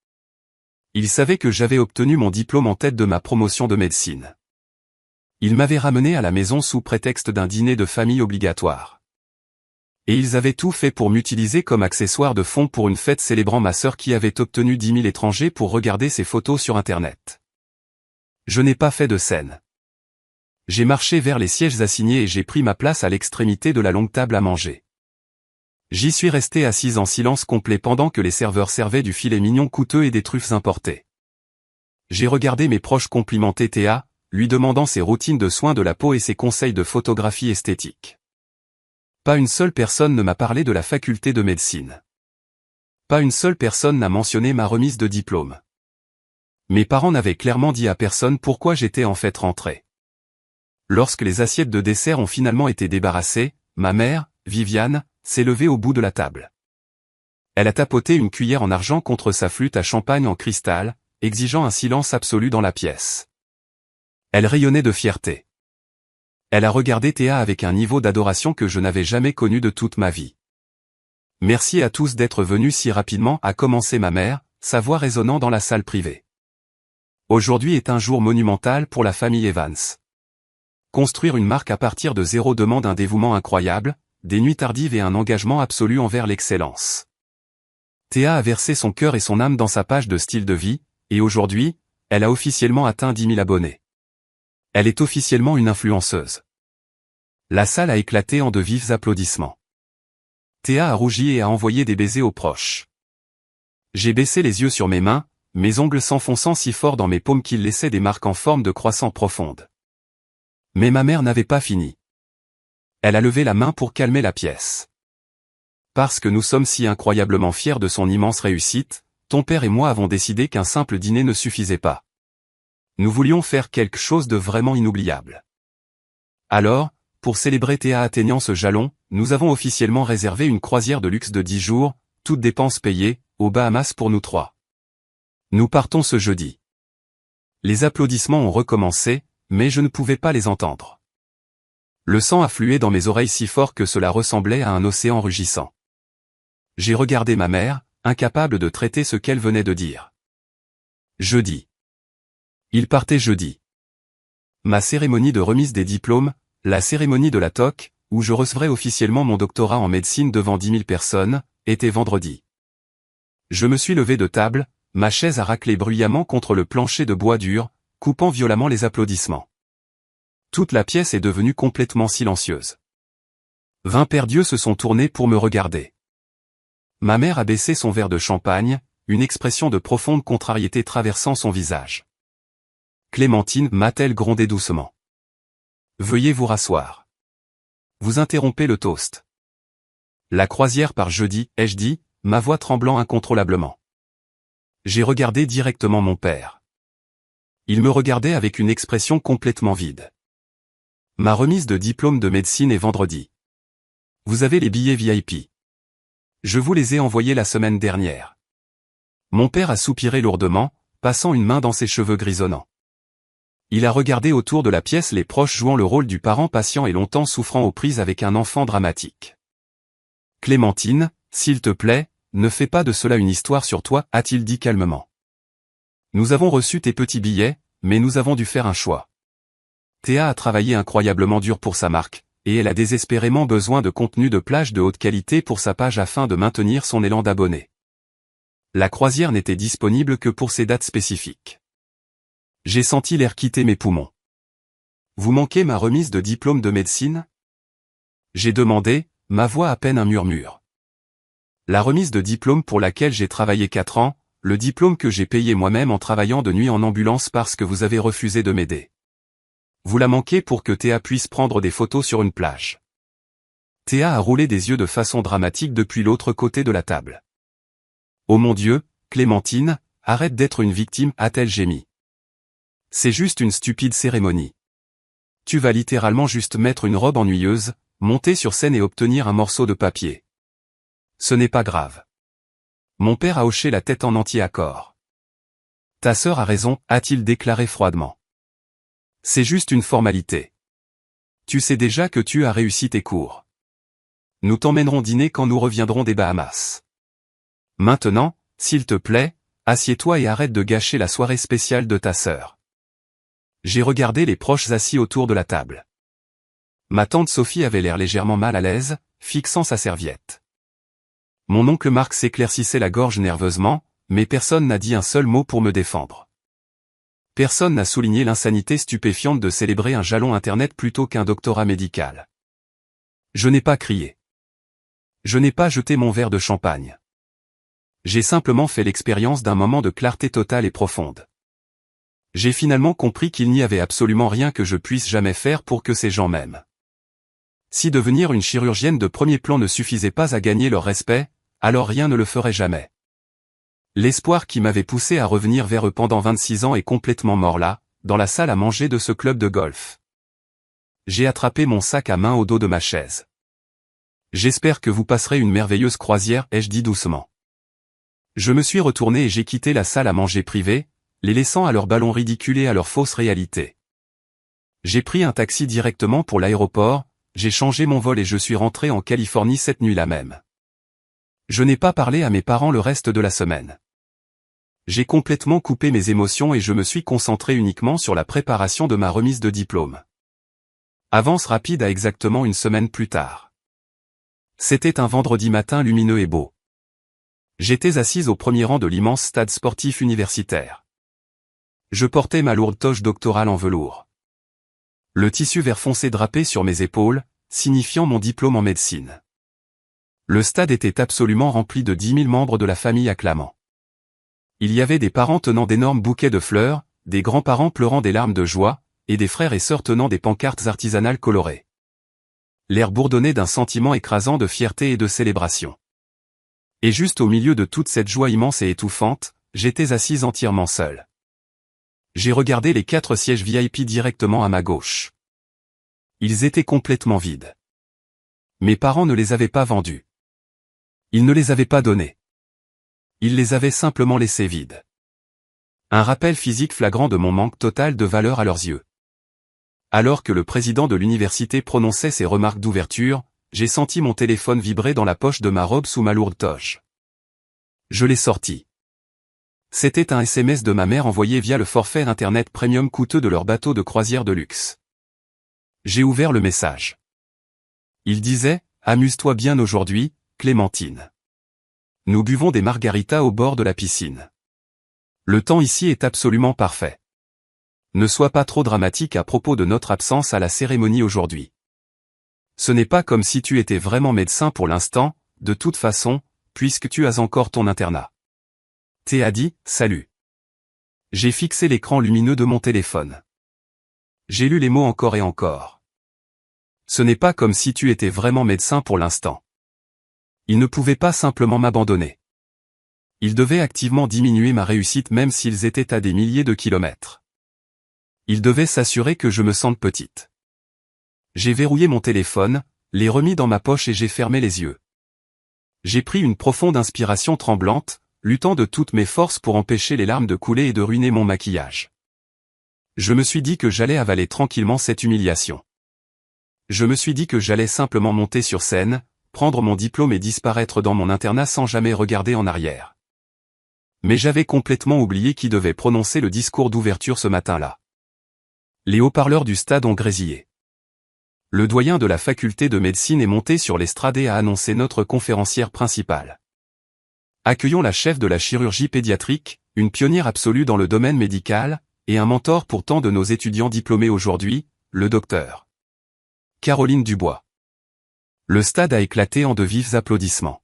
Ils savaient que j'avais obtenu mon diplôme en tête de ma promotion de médecine. Ils m'avaient ramené à la maison sous prétexte d'un dîner de famille obligatoire. Et ils avaient tout fait pour m'utiliser comme accessoire de fond pour une fête célébrant ma sœur qui avait obtenu 10 000 étrangers pour regarder ses photos sur Internet. Je n'ai pas fait de scène. J'ai marché vers les sièges assignés et j'ai pris ma place à l'extrémité de la longue table à manger. J'y suis resté assise en silence complet pendant que les serveurs servaient du filet mignon coûteux et des truffes importées. J'ai regardé mes proches complimenter Théa, lui demandant ses routines de soins de la peau et ses conseils de photographie esthétique. Pas une seule personne ne m'a parlé de la faculté de médecine. Pas une seule personne n'a mentionné ma remise de diplôme. Mes parents n'avaient clairement dit à personne pourquoi j'étais en fait rentré. Lorsque les assiettes de dessert ont finalement été débarrassées, ma mère, Viviane, s'est levée au bout de la table. Elle a tapoté une cuillère en argent contre sa flûte à champagne en cristal, exigeant un silence absolu dans la pièce. Elle rayonnait de fierté. Elle a regardé Théa avec un niveau d'adoration que je n'avais jamais connu de toute ma vie. Merci à tous d'être venus si rapidement, a commencé ma mère, sa voix résonnant dans la salle privée. Aujourd'hui est un jour monumental pour la famille Evans. Construire une marque à partir de zéro demande un dévouement incroyable, des nuits tardives et un engagement absolu envers l'excellence. Théa a versé son cœur et son âme dans sa page de style de vie, et aujourd'hui, elle a officiellement atteint 10 000 abonnés. Elle est officiellement une influenceuse. La salle a éclaté en de vifs applaudissements. Théa a rougi et a envoyé des baisers aux proches. J'ai baissé les yeux sur mes mains, mes ongles s'enfonçant si fort dans mes paumes qu'ils laissaient des marques en forme de croissant profonde. Mais ma mère n'avait pas fini. Elle a levé la main pour calmer la pièce. Parce que nous sommes si incroyablement fiers de son immense réussite, ton père et moi avons décidé qu'un simple dîner ne suffisait pas. Nous voulions faire quelque chose de vraiment inoubliable. Alors, pour célébrer Théa atteignant ce jalon, nous avons officiellement réservé une croisière de luxe de 10 jours, toutes dépenses payées, aux Bahamas pour nous trois. Nous partons ce jeudi. Les applaudissements ont recommencé, mais je ne pouvais pas les entendre. Le sang affluait dans mes oreilles si fort que cela ressemblait à un océan rugissant. J'ai regardé ma mère, incapable de traiter ce qu'elle venait de dire. Jeudi. Il partait jeudi. Ma cérémonie de remise des diplômes, la cérémonie de la TOC, où je recevrai officiellement mon doctorat en médecine devant 10 000 personnes, était vendredi. Je me suis levé de table, ma chaise a raclé bruyamment contre le plancher de bois dur, coupant violemment les applaudissements. Toute la pièce est devenue complètement silencieuse. 20 paires d'yeux se sont tournés pour me regarder. Ma mère a baissé son verre de champagne, une expression de profonde contrariété traversant son visage. Clémentine, m'a-t-elle grondé doucement. Veuillez vous rasseoir. Vous interrompez le toast. La croisière part jeudi, ai-je dit, ma voix tremblant incontrôlablement. J'ai regardé directement mon père. Il me regardait avec une expression complètement vide. Ma remise de diplôme de médecine est vendredi. Vous avez les billets VIP. Je vous les ai envoyés la semaine dernière. Mon père a soupiré lourdement, passant une main dans ses cheveux grisonnants. Il a regardé autour de la pièce les proches jouant le rôle du parent patient et longtemps souffrant aux prises avec un enfant dramatique. Clémentine, s'il te plaît, ne fais pas de cela une histoire sur toi, a-t-il dit calmement. Nous avons reçu tes petits billets, mais nous avons dû faire un choix. Théa a travaillé incroyablement dur pour sa marque, et elle a désespérément besoin de contenu de plage de haute qualité pour sa page afin de maintenir son élan d'abonnés. La croisière n'était disponible que pour ces dates spécifiques. J'ai senti l'air quitter mes poumons. Vous manquez ma remise de diplôme de médecine? J'ai demandé, ma voix à peine un murmure. La remise de diplôme pour laquelle j'ai travaillé 4 ans, le diplôme que j'ai payé moi-même en travaillant de nuit en ambulance parce que vous avez refusé de m'aider. Vous la manquez pour que Théa puisse prendre des photos sur une plage. Théa a roulé des yeux de façon dramatique depuis l'autre côté de la table. Oh mon Dieu, Clémentine, arrête d'être une victime, a-t-elle gémi. C'est juste une stupide cérémonie. Tu vas littéralement juste mettre une robe ennuyeuse, monter sur scène et obtenir un morceau de papier. Ce n'est pas grave. Mon père a hoché la tête en entier accord. Ta sœur a raison, a-t-il déclaré froidement. C'est juste une formalité. Tu sais déjà que tu as réussi tes cours. Nous t'emmènerons dîner quand nous reviendrons des Bahamas. Maintenant, s'il te plaît, assieds-toi et arrête de gâcher la soirée spéciale de ta sœur. J'ai regardé les proches assis autour de la table. Ma tante Sophie avait l'air légèrement mal à l'aise, fixant sa serviette. Mon oncle Marc s'éclaircissait la gorge nerveusement, mais personne n'a dit un seul mot pour me défendre. Personne n'a souligné l'insanité stupéfiante de célébrer un jalon internet plutôt qu'un doctorat médical. Je n'ai pas crié. Je n'ai pas jeté mon verre de champagne. J'ai simplement fait l'expérience d'un moment de clarté totale et profonde. J'ai finalement compris qu'il n'y avait absolument rien que je puisse jamais faire pour que ces gens m'aiment. Si devenir une chirurgienne de premier plan ne suffisait pas à gagner leur respect, alors rien ne le ferait jamais. L'espoir qui m'avait poussé à revenir vers eux pendant 26 ans est complètement mort là, dans la salle à manger de ce club de golf. J'ai attrapé mon sac à main au dos de ma chaise. J'espère que vous passerez une merveilleuse croisière, ai-je dit doucement. Je me suis retourné et j'ai quitté la salle à manger privée, les laissant à leur ballon ridicule et à leur fausse réalité. J'ai pris un taxi directement pour l'aéroport, j'ai changé mon vol et je suis rentré en Californie cette nuit-là même. Je n'ai pas parlé à mes parents le reste de la semaine. J'ai complètement coupé mes émotions et je me suis concentré uniquement sur la préparation de ma remise de diplôme. Avance rapide à exactement une semaine plus tard. C'était un vendredi matin lumineux et beau. J'étais assise au premier rang de l'immense stade sportif universitaire. Je portais ma lourde toge doctorale en velours. Le tissu vert foncé drapé sur mes épaules, signifiant mon diplôme en médecine. Le stade était absolument rempli de 10 000 membres de la famille acclamant. Il y avait des parents tenant d'énormes bouquets de fleurs, des grands-parents pleurant des larmes de joie, et des frères et sœurs tenant des pancartes artisanales colorées. L'air bourdonnait d'un sentiment écrasant de fierté et de célébration. Et juste au milieu de toute cette joie immense et étouffante, j'étais assise entièrement seule. J'ai regardé les 4 sièges VIP directement à ma gauche. Ils étaient complètement vides. Mes parents ne les avaient pas vendus. Ils ne les avaient pas donnés. Ils les avaient simplement laissés vides. Un rappel physique flagrant de mon manque total de valeur à leurs yeux. Alors que le président de l'université prononçait ses remarques d'ouverture, j'ai senti mon téléphone vibrer dans la poche de ma robe sous ma lourde toge. Je l'ai sorti. C'était un SMS de ma mère envoyé via le forfait Internet premium coûteux de leur bateau de croisière de luxe. J'ai ouvert le message. Il disait « Amuse-toi bien aujourd'hui, Clémentine. Nous buvons des margaritas au bord de la piscine. Le temps ici est absolument parfait. Ne sois pas trop dramatique à propos de notre absence à la cérémonie aujourd'hui. Ce n'est pas comme si tu étais vraiment médecin pour l'instant, de toute façon, puisque tu as encore ton internat. Théa dit, salut. J'ai fixé l'écran lumineux de mon téléphone. J'ai lu les mots encore et encore. Ce n'est pas comme si tu étais vraiment médecin pour l'instant. Ils ne pouvaient pas simplement m'abandonner. Ils devaient activement diminuer ma réussite même s'ils étaient à des milliers de kilomètres. Ils devaient s'assurer que je me sente petite. J'ai verrouillé mon téléphone, l'ai remis dans ma poche et j'ai fermé les yeux. J'ai pris une profonde inspiration tremblante, luttant de toutes mes forces pour empêcher les larmes de couler et de ruiner mon maquillage. Je me suis dit que j'allais avaler tranquillement cette humiliation. Je me suis dit que j'allais simplement monter sur scène, prendre mon diplôme et disparaître dans mon internat sans jamais regarder en arrière. Mais j'avais complètement oublié qui devait prononcer le discours d'ouverture ce matin-là. Les haut-parleurs du stade ont grésillé. Le doyen de la faculté de médecine est monté sur l'estrade et a annoncé notre conférencière principale. Accueillons la chef de la chirurgie pédiatrique, une pionnière absolue dans le domaine médical, et un mentor pour tant de nos étudiants diplômés aujourd'hui, le docteur Caroline Dubois. Le stade a éclaté en de vifs applaudissements.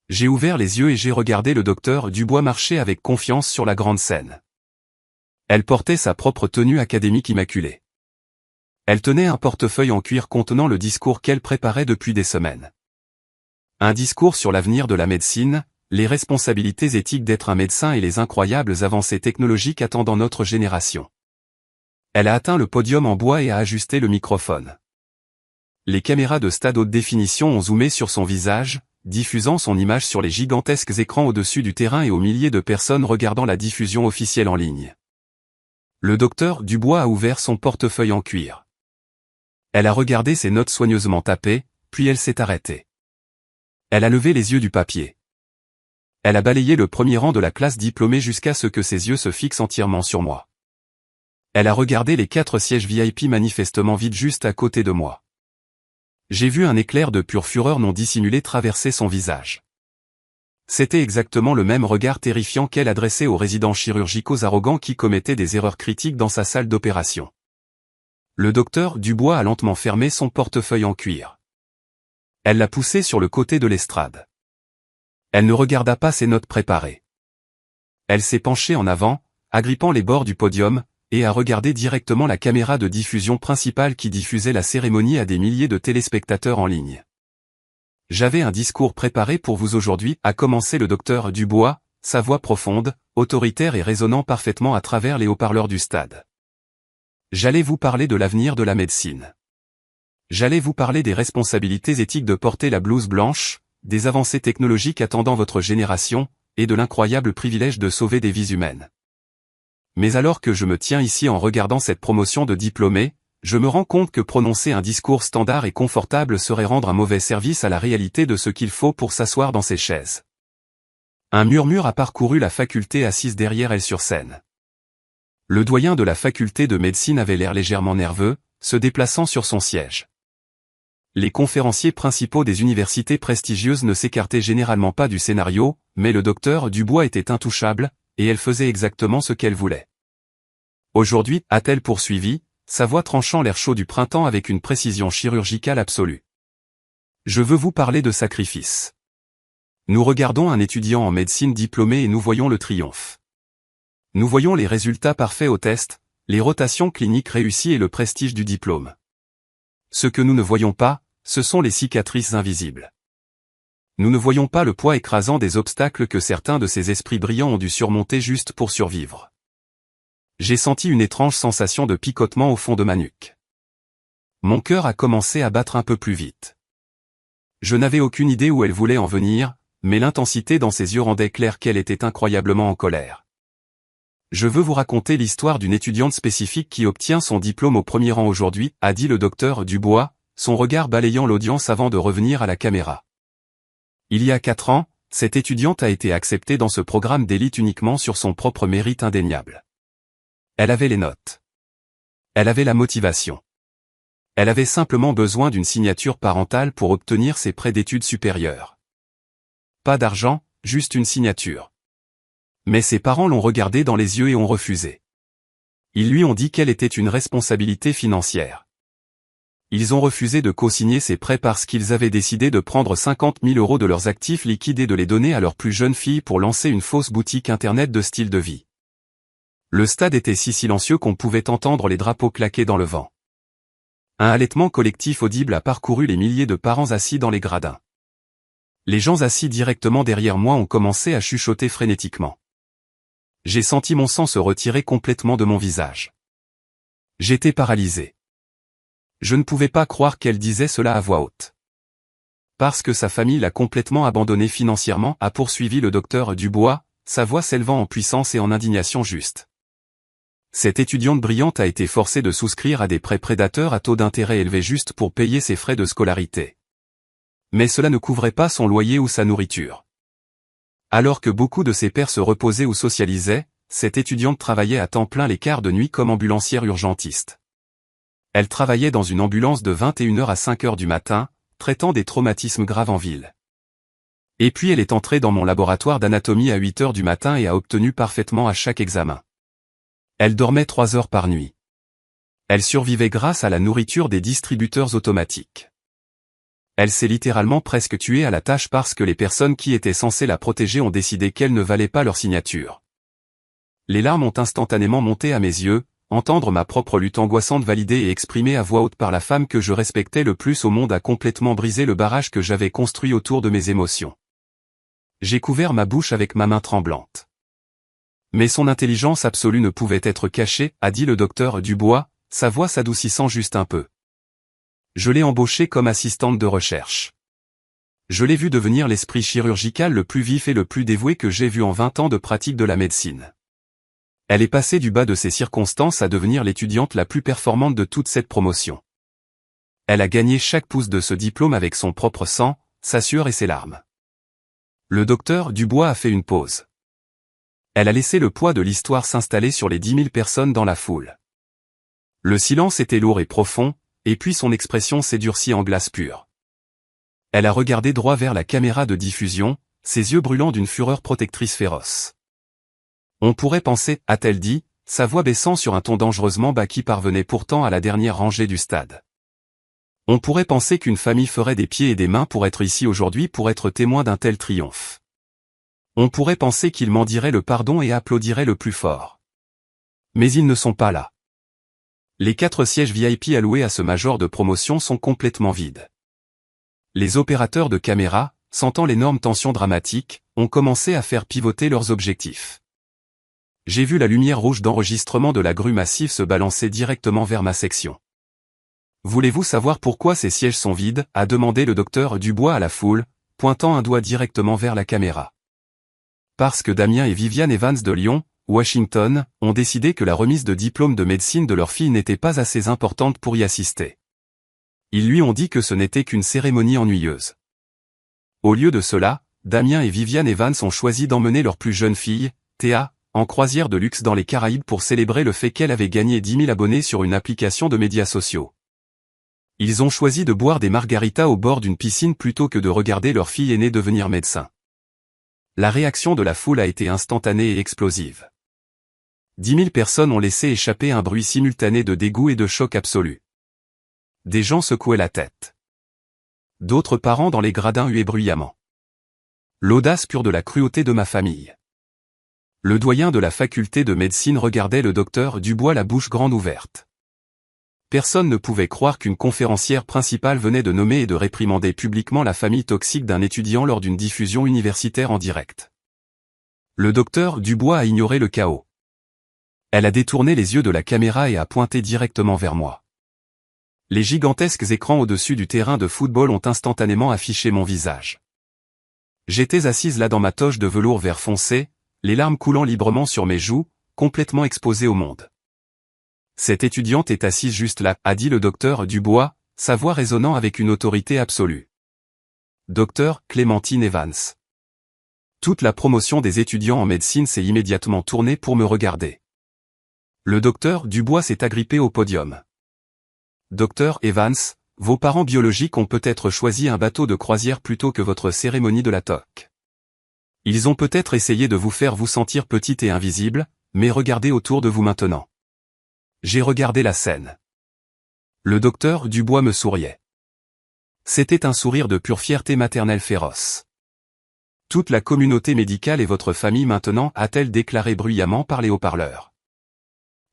J'ai ouvert les yeux et j'ai regardé le docteur Dubois marcher avec confiance sur la grande scène. Elle portait sa propre tenue académique immaculée. Elle tenait un portefeuille en cuir contenant le discours qu'elle préparait depuis des semaines. Un discours sur l'avenir de la médecine, les responsabilités éthiques d'être un médecin et les incroyables avancées technologiques attendant notre génération. Elle a atteint le podium en bois et a ajusté le microphone. Les caméras de stade haute définition ont zoomé sur son visage, diffusant son image sur les gigantesques écrans au-dessus du terrain et aux milliers de personnes regardant la diffusion officielle en ligne. Le docteur Dubois a ouvert son portefeuille en cuir. Elle a regardé ses notes soigneusement tapées, puis elle s'est arrêtée. Elle a levé les yeux du papier. Elle a balayé le premier rang de la classe diplômée jusqu'à ce que ses yeux se fixent entièrement sur moi. Elle a regardé les 4 sièges VIP manifestement vides juste à côté de moi. J'ai vu un éclair de pure fureur non dissimulée traverser son visage. C'était exactement le même regard terrifiant qu'elle adressait aux résidents chirurgicaux arrogants qui commettaient des erreurs critiques dans sa salle d'opération. Le docteur Dubois a lentement fermé son portefeuille en cuir. Elle l'a poussé sur le côté de l'estrade. Elle ne regarda pas ses notes préparées. Elle s'est penchée en avant, agrippant les bords du podium, et a regardé directement la caméra de diffusion principale qui diffusait la cérémonie à des milliers de téléspectateurs en ligne. J'avais un discours préparé pour vous aujourd'hui, a commencé le docteur Dubois, sa voix profonde, autoritaire et résonnant parfaitement à travers les haut-parleurs du stade. J'allais vous parler de l'avenir de la médecine. J'allais vous parler des responsabilités éthiques de porter la blouse blanche, des avancées technologiques attendant votre génération, et de l'incroyable privilège de sauver des vies humaines. Mais alors que je me tiens ici en regardant cette promotion de diplômés, je me rends compte que prononcer un discours standard et confortable serait rendre un mauvais service à la réalité de ce qu'il faut pour s'asseoir dans ces chaises. Un murmure a parcouru la faculté assise derrière elle sur scène. Le doyen de la faculté de médecine avait l'air légèrement nerveux, se déplaçant sur son siège. Les conférenciers principaux des universités prestigieuses ne s'écartaient généralement pas du scénario, mais le docteur Dubois était intouchable, et elle faisait exactement ce qu'elle voulait. Aujourd'hui, a-t-elle poursuivi, sa voix tranchant l'air chaud du printemps avec une précision chirurgicale absolue. Je veux vous parler de sacrifice. Nous regardons un étudiant en médecine diplômé et nous voyons le triomphe. Nous voyons les résultats parfaits au test, les rotations cliniques réussies et le prestige du diplôme. Ce que nous ne voyons pas, ce sont les cicatrices invisibles. Nous ne voyons pas le poids écrasant des obstacles que certains de ces esprits brillants ont dû surmonter juste pour survivre. J'ai senti une étrange sensation de picotement au fond de ma nuque. Mon cœur a commencé à battre un peu plus vite. Je n'avais aucune idée où elle voulait en venir, mais l'intensité dans ses yeux rendait clair qu'elle était incroyablement en colère. Je veux vous raconter l'histoire d'une étudiante spécifique qui obtient son diplôme au premier rang aujourd'hui, a dit le docteur Dubois, son regard balayant l'audience avant de revenir à la caméra. Il y a 4 ans, cette étudiante a été acceptée dans ce programme d'élite uniquement sur son propre mérite indéniable. Elle avait les notes. Elle avait la motivation. Elle avait simplement besoin d'une signature parentale pour obtenir ses prêts d'études supérieures. Pas d'argent, juste une signature. Mais ses parents l'ont regardée dans les yeux et ont refusé. Ils lui ont dit qu'elle était une responsabilité financière. Ils ont refusé de co-signer ses prêts parce qu'ils avaient décidé de prendre 50 000 € de leurs actifs liquides et de les donner à leur plus jeune fille pour lancer une fausse boutique internet de style de vie. Le stade était si silencieux qu'on pouvait entendre les drapeaux claquer dans le vent. Un halètement collectif audible a parcouru les milliers de parents assis dans les gradins. Les gens assis directement derrière moi ont commencé à chuchoter frénétiquement. J'ai senti mon sang se retirer complètement de mon visage. J'étais paralysé. Je ne pouvais pas croire qu'elle disait cela à voix haute. Parce que sa famille l'a complètement abandonnée financièrement, a poursuivi le docteur Dubois, sa voix s'élevant en puissance et en indignation juste. Cette étudiante brillante a été forcée de souscrire à des prêts prédateurs à taux d'intérêt élevés juste pour payer ses frais de scolarité. Mais cela ne couvrait pas son loyer ou sa nourriture. Alors que beaucoup de ses pairs se reposaient ou socialisaient, cette étudiante travaillait à temps plein les quarts de nuit comme ambulancière urgentiste. Elle travaillait dans une ambulance de 21 h à 5 h du matin, traitant des traumatismes graves en ville. Et puis elle est entrée dans mon laboratoire d'anatomie à 8 h du matin et a obtenu parfaitement à chaque examen. Elle dormait 3 heures par nuit. Elle survivait grâce à la nourriture des distributeurs automatiques. Elle s'est littéralement presque tuée à la tâche parce que les personnes qui étaient censées la protéger ont décidé qu'elle ne valait pas leur signature. Les larmes ont instantanément monté à mes yeux, entendre ma propre lutte angoissante validée et exprimée à voix haute par la femme que je respectais le plus au monde a complètement brisé le barrage que j'avais construit autour de mes émotions. J'ai couvert ma bouche avec ma main tremblante. Mais son intelligence absolue ne pouvait être cachée, a dit le docteur Dubois, sa voix s'adoucissant juste un peu. Je l'ai embauchée comme assistante de recherche. Je l'ai vue devenir l'esprit chirurgical le plus vif et le plus dévoué que j'ai vu en 20 ans de pratique de la médecine. Elle est passée du bas de ses circonstances à devenir l'étudiante la plus performante de toute cette promotion. Elle a gagné chaque pouce de ce diplôme avec son propre sang, sa sueur et ses larmes. Le docteur Dubois a fait une pause. Elle a laissé le poids de l'histoire s'installer sur les 10 000 personnes dans la foule. Le silence était lourd et profond, et puis son expression s'est durcie en glace pure. Elle a regardé droit vers la caméra de diffusion, ses yeux brûlant d'une fureur protectrice féroce. On pourrait penser, a-t-elle dit, sa voix baissant sur un ton dangereusement bas qui parvenait pourtant à la dernière rangée du stade. On pourrait penser qu'une famille ferait des pieds et des mains pour être ici aujourd'hui pour être témoin d'un tel triomphe. On pourrait penser qu'ils mendiraient le pardon et applaudiraient le plus fort. Mais ils ne sont pas là. Les 4 sièges VIP alloués à ce major de promotion sont complètement vides. Les opérateurs de caméra, sentant l'énorme tension dramatique, ont commencé à faire pivoter leurs objectifs. J'ai vu la lumière rouge d'enregistrement de la grue massive se balancer directement vers ma section. Voulez-vous savoir pourquoi ces sièges sont vides, a demandé le docteur Dubois à la foule, pointant un doigt directement vers la caméra. Parce que Damien et Viviane Evans de Lyon, Washington, ont décidé que la remise de diplôme de médecine de leur fille n'était pas assez importante pour y assister. Ils lui ont dit que ce n'était qu'une cérémonie ennuyeuse. Au lieu de cela, Damien et Viviane Evans ont choisi d'emmener leur plus jeune fille, Théa, en croisière de luxe dans les Caraïbes pour célébrer le fait qu'elle avait gagné 10 000 abonnés sur une application de médias sociaux. Ils ont choisi de boire des margaritas au bord d'une piscine plutôt que de regarder leur fille aînée devenir médecin. La réaction de la foule a été instantanée et explosive. 10 000 personnes ont laissé échapper un bruit simultané de dégoût et de choc absolu. Des gens secouaient la tête. D'autres parents dans les gradins huaient bruyamment. L'audace pure de la cruauté de ma famille. Le doyen de la faculté de médecine regardait le docteur Dubois la bouche grande ouverte. Personne ne pouvait croire qu'une conférencière principale venait de nommer et de réprimander publiquement la famille toxique d'un étudiant lors d'une diffusion universitaire en direct. Le docteur Dubois a ignoré le chaos. Elle a détourné les yeux de la caméra et a pointé directement vers moi. Les gigantesques écrans au-dessus du terrain de football ont instantanément affiché mon visage. J'étais assise là dans ma toge de velours vert foncé, les larmes coulant librement sur mes joues, complètement exposée au monde. Cette étudiante est assise juste là, a dit le docteur Dubois, sa voix résonnant avec une autorité absolue. Docteur Clémentine Evans. Toute la promotion des étudiants en médecine s'est immédiatement tournée pour me regarder. Le docteur Dubois s'est agrippé au podium. Docteur Evans, vos parents biologiques ont peut-être choisi un bateau de croisière plutôt que votre cérémonie de la toque. Ils ont peut-être essayé de vous faire vous sentir petite et invisible, mais regardez autour de vous maintenant. J'ai regardé la scène. Le docteur Dubois me souriait. C'était un sourire de pure fierté maternelle féroce. Toute la communauté médicale et votre famille maintenant, a-t-elle déclaré bruyamment par les haut-parleurs.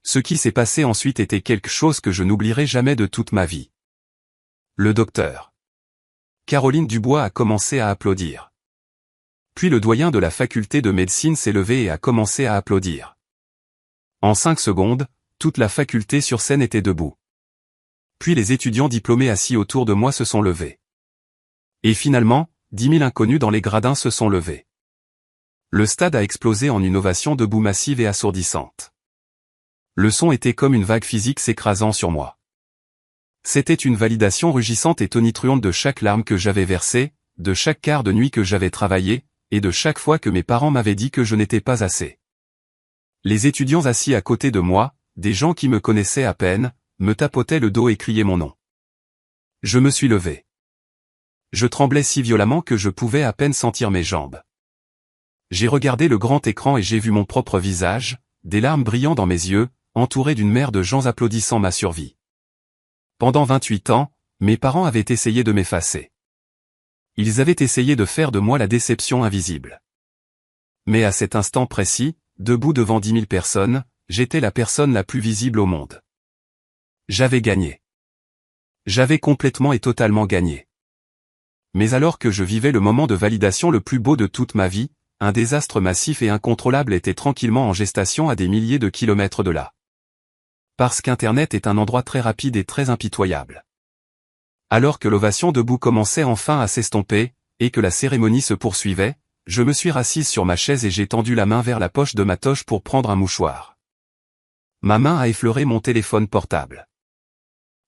Ce qui s'est passé ensuite était quelque chose que je n'oublierai jamais de toute ma vie. Le docteur Caroline Dubois a commencé à applaudir. Puis le doyen de la faculté de médecine s'est levé et a commencé à applaudir. En 5 secondes, toute la faculté sur scène était debout. Puis les étudiants diplômés assis autour de moi se sont levés. Et finalement, 10 000 inconnus dans les gradins se sont levés. Le stade a explosé en une ovation debout massive et assourdissante. Le son était comme une vague physique s'écrasant sur moi. C'était une validation rugissante et tonitruante de chaque larme que j'avais versée, de chaque quart de nuit que j'avais travaillé, et de chaque fois que mes parents m'avaient dit que je n'étais pas assez. Les étudiants assis à côté de moi, des gens qui me connaissaient à peine, me tapotaient le dos et criaient mon nom. Je me suis levé. Je tremblais si violemment que je pouvais à peine sentir mes jambes. J'ai regardé le grand écran et j'ai vu mon propre visage, des larmes brillant dans mes yeux, entouré d'une mer de gens applaudissant ma survie. Pendant 28 ans, mes parents avaient essayé de m'effacer. Ils avaient essayé de faire de moi la déception invisible. Mais à cet instant précis, debout devant 10 000 personnes, j'étais la personne la plus visible au monde. J'avais gagné. J'avais complètement et totalement gagné. Mais alors que je vivais le moment de validation le plus beau de toute ma vie, un désastre massif et incontrôlable était tranquillement en gestation à des milliers de kilomètres de là. Parce qu'Internet est un endroit très rapide et très impitoyable. Alors que l'ovation debout commençait enfin à s'estomper, et que la cérémonie se poursuivait, je me suis rassise sur ma chaise et j'ai tendu la main vers la poche de ma toche pour prendre un mouchoir. Ma main a effleuré mon téléphone portable.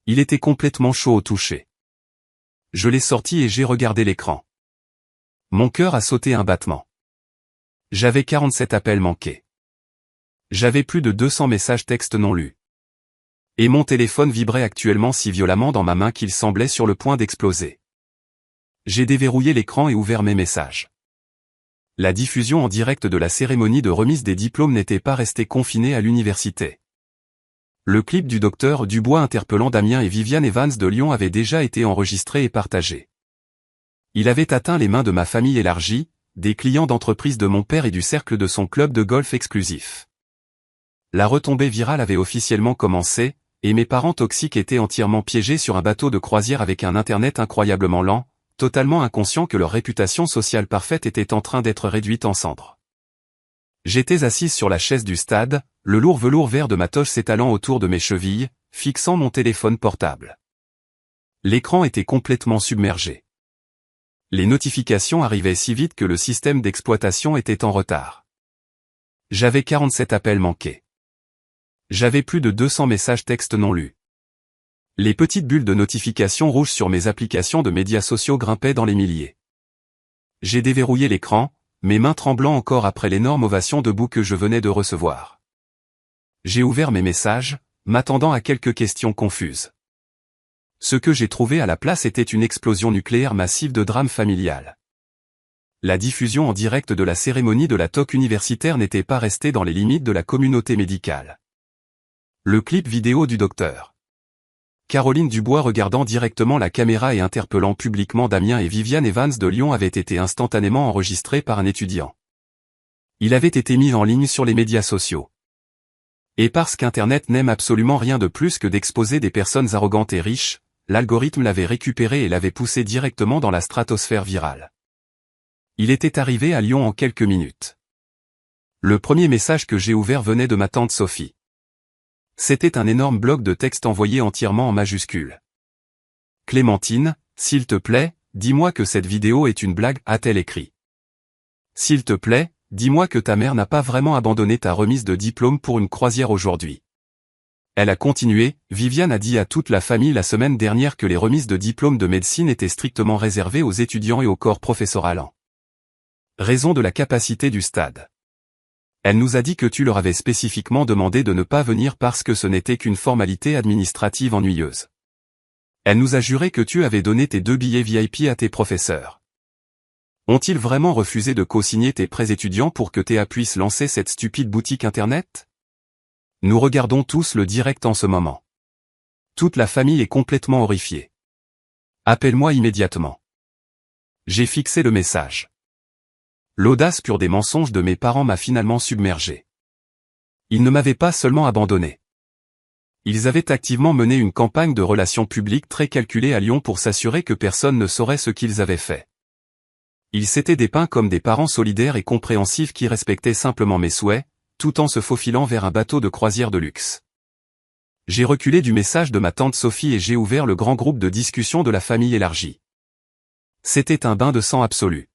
Il était complètement chaud au toucher. Je l'ai sorti et j'ai regardé l'écran. Mon cœur a sauté un battement. J'avais 47 appels manqués. J'avais plus de 200 messages textes non lus. Et mon téléphone vibrait actuellement si violemment dans ma main qu'il semblait sur le point d'exploser. J'ai déverrouillé l'écran et ouvert mes messages. La diffusion en direct de la cérémonie de remise des diplômes n'était pas restée confinée à l'université. Le clip du docteur Dubois interpellant Damien et Viviane Evans de Lyon avait déjà été enregistré et partagé. Il avait atteint les mains de ma famille élargie, des clients d'entreprise de mon père et du cercle de son club de golf exclusif. La retombée virale avait officiellement commencé, et mes parents toxiques étaient entièrement piégés sur un bateau de croisière avec un internet incroyablement lent, totalement inconscients que leur réputation sociale parfaite était en train d'être réduite en cendres. J'étais assise sur la chaise du stade, le lourd velours vert de ma toche s'étalant autour de mes chevilles, fixant mon téléphone portable. L'écran était complètement submergé. Les notifications arrivaient si vite que le système d'exploitation était en retard. J'avais 47 appels manqués. J'avais plus de 200 messages textes non lus. Les petites bulles de notifications rouges sur mes applications de médias sociaux grimpaient dans les milliers. J'ai déverrouillé l'écran, mes mains tremblant encore après l'énorme ovation debout que je venais de recevoir. J'ai ouvert mes messages, m'attendant à quelques questions confuses. Ce que j'ai trouvé à la place était une explosion nucléaire massive de drame familial. La diffusion en direct de la cérémonie de la toque universitaire n'était pas restée dans les limites de la communauté médicale. Le clip vidéo du docteur Caroline Dubois regardant directement la caméra et interpellant publiquement Damien et Viviane Evans de Lyon avait été instantanément enregistré par un étudiant. Il avait été mis en ligne sur les médias sociaux. Et parce qu'Internet n'aime absolument rien de plus que d'exposer des personnes arrogantes et riches, l'algorithme l'avait récupéré et l'avait poussé directement dans la stratosphère virale. Il était arrivé à Lyon en quelques minutes. Le premier message que j'ai ouvert venait de ma tante Sophie. C'était un énorme bloc de texte envoyé entièrement en majuscules. « Clémentine, s'il te plaît, dis-moi que cette vidéo est une blague » a-t-elle écrit. « S'il te plaît, dis-moi que ta mère n'a pas vraiment abandonné ta remise de diplôme pour une croisière aujourd'hui. » Elle a continué, « Viviane a dit à toute la famille la semaine dernière que les remises de diplôme de médecine étaient strictement réservées aux étudiants et au corps professoral en raison de la capacité du stade. Elle nous a dit que tu leur avais spécifiquement demandé de ne pas venir parce que ce n'était qu'une formalité administrative ennuyeuse. Elle nous a juré que tu avais donné tes 2 billets VIP à tes professeurs. Ont-ils vraiment refusé de co-signer tes prêts étudiants pour que Théa puisse lancer cette stupide boutique internet? Nous regardons tous le direct en ce moment. Toute la famille est complètement horrifiée. Appelle-moi immédiatement. J'ai fixé le message. L'audace pure des mensonges de mes parents m'a finalement submergé. Ils ne m'avaient pas seulement abandonné. Ils avaient activement mené une campagne de relations publiques très calculée à Lyon pour s'assurer que personne ne saurait ce qu'ils avaient fait. Ils s'étaient dépeints comme des parents solidaires et compréhensifs qui respectaient simplement mes souhaits, tout en se faufilant vers un bateau de croisière de luxe. J'ai reculé du message de ma tante Sophie et j'ai ouvert le grand groupe de discussion de la famille élargie. C'était un bain de sang absolu.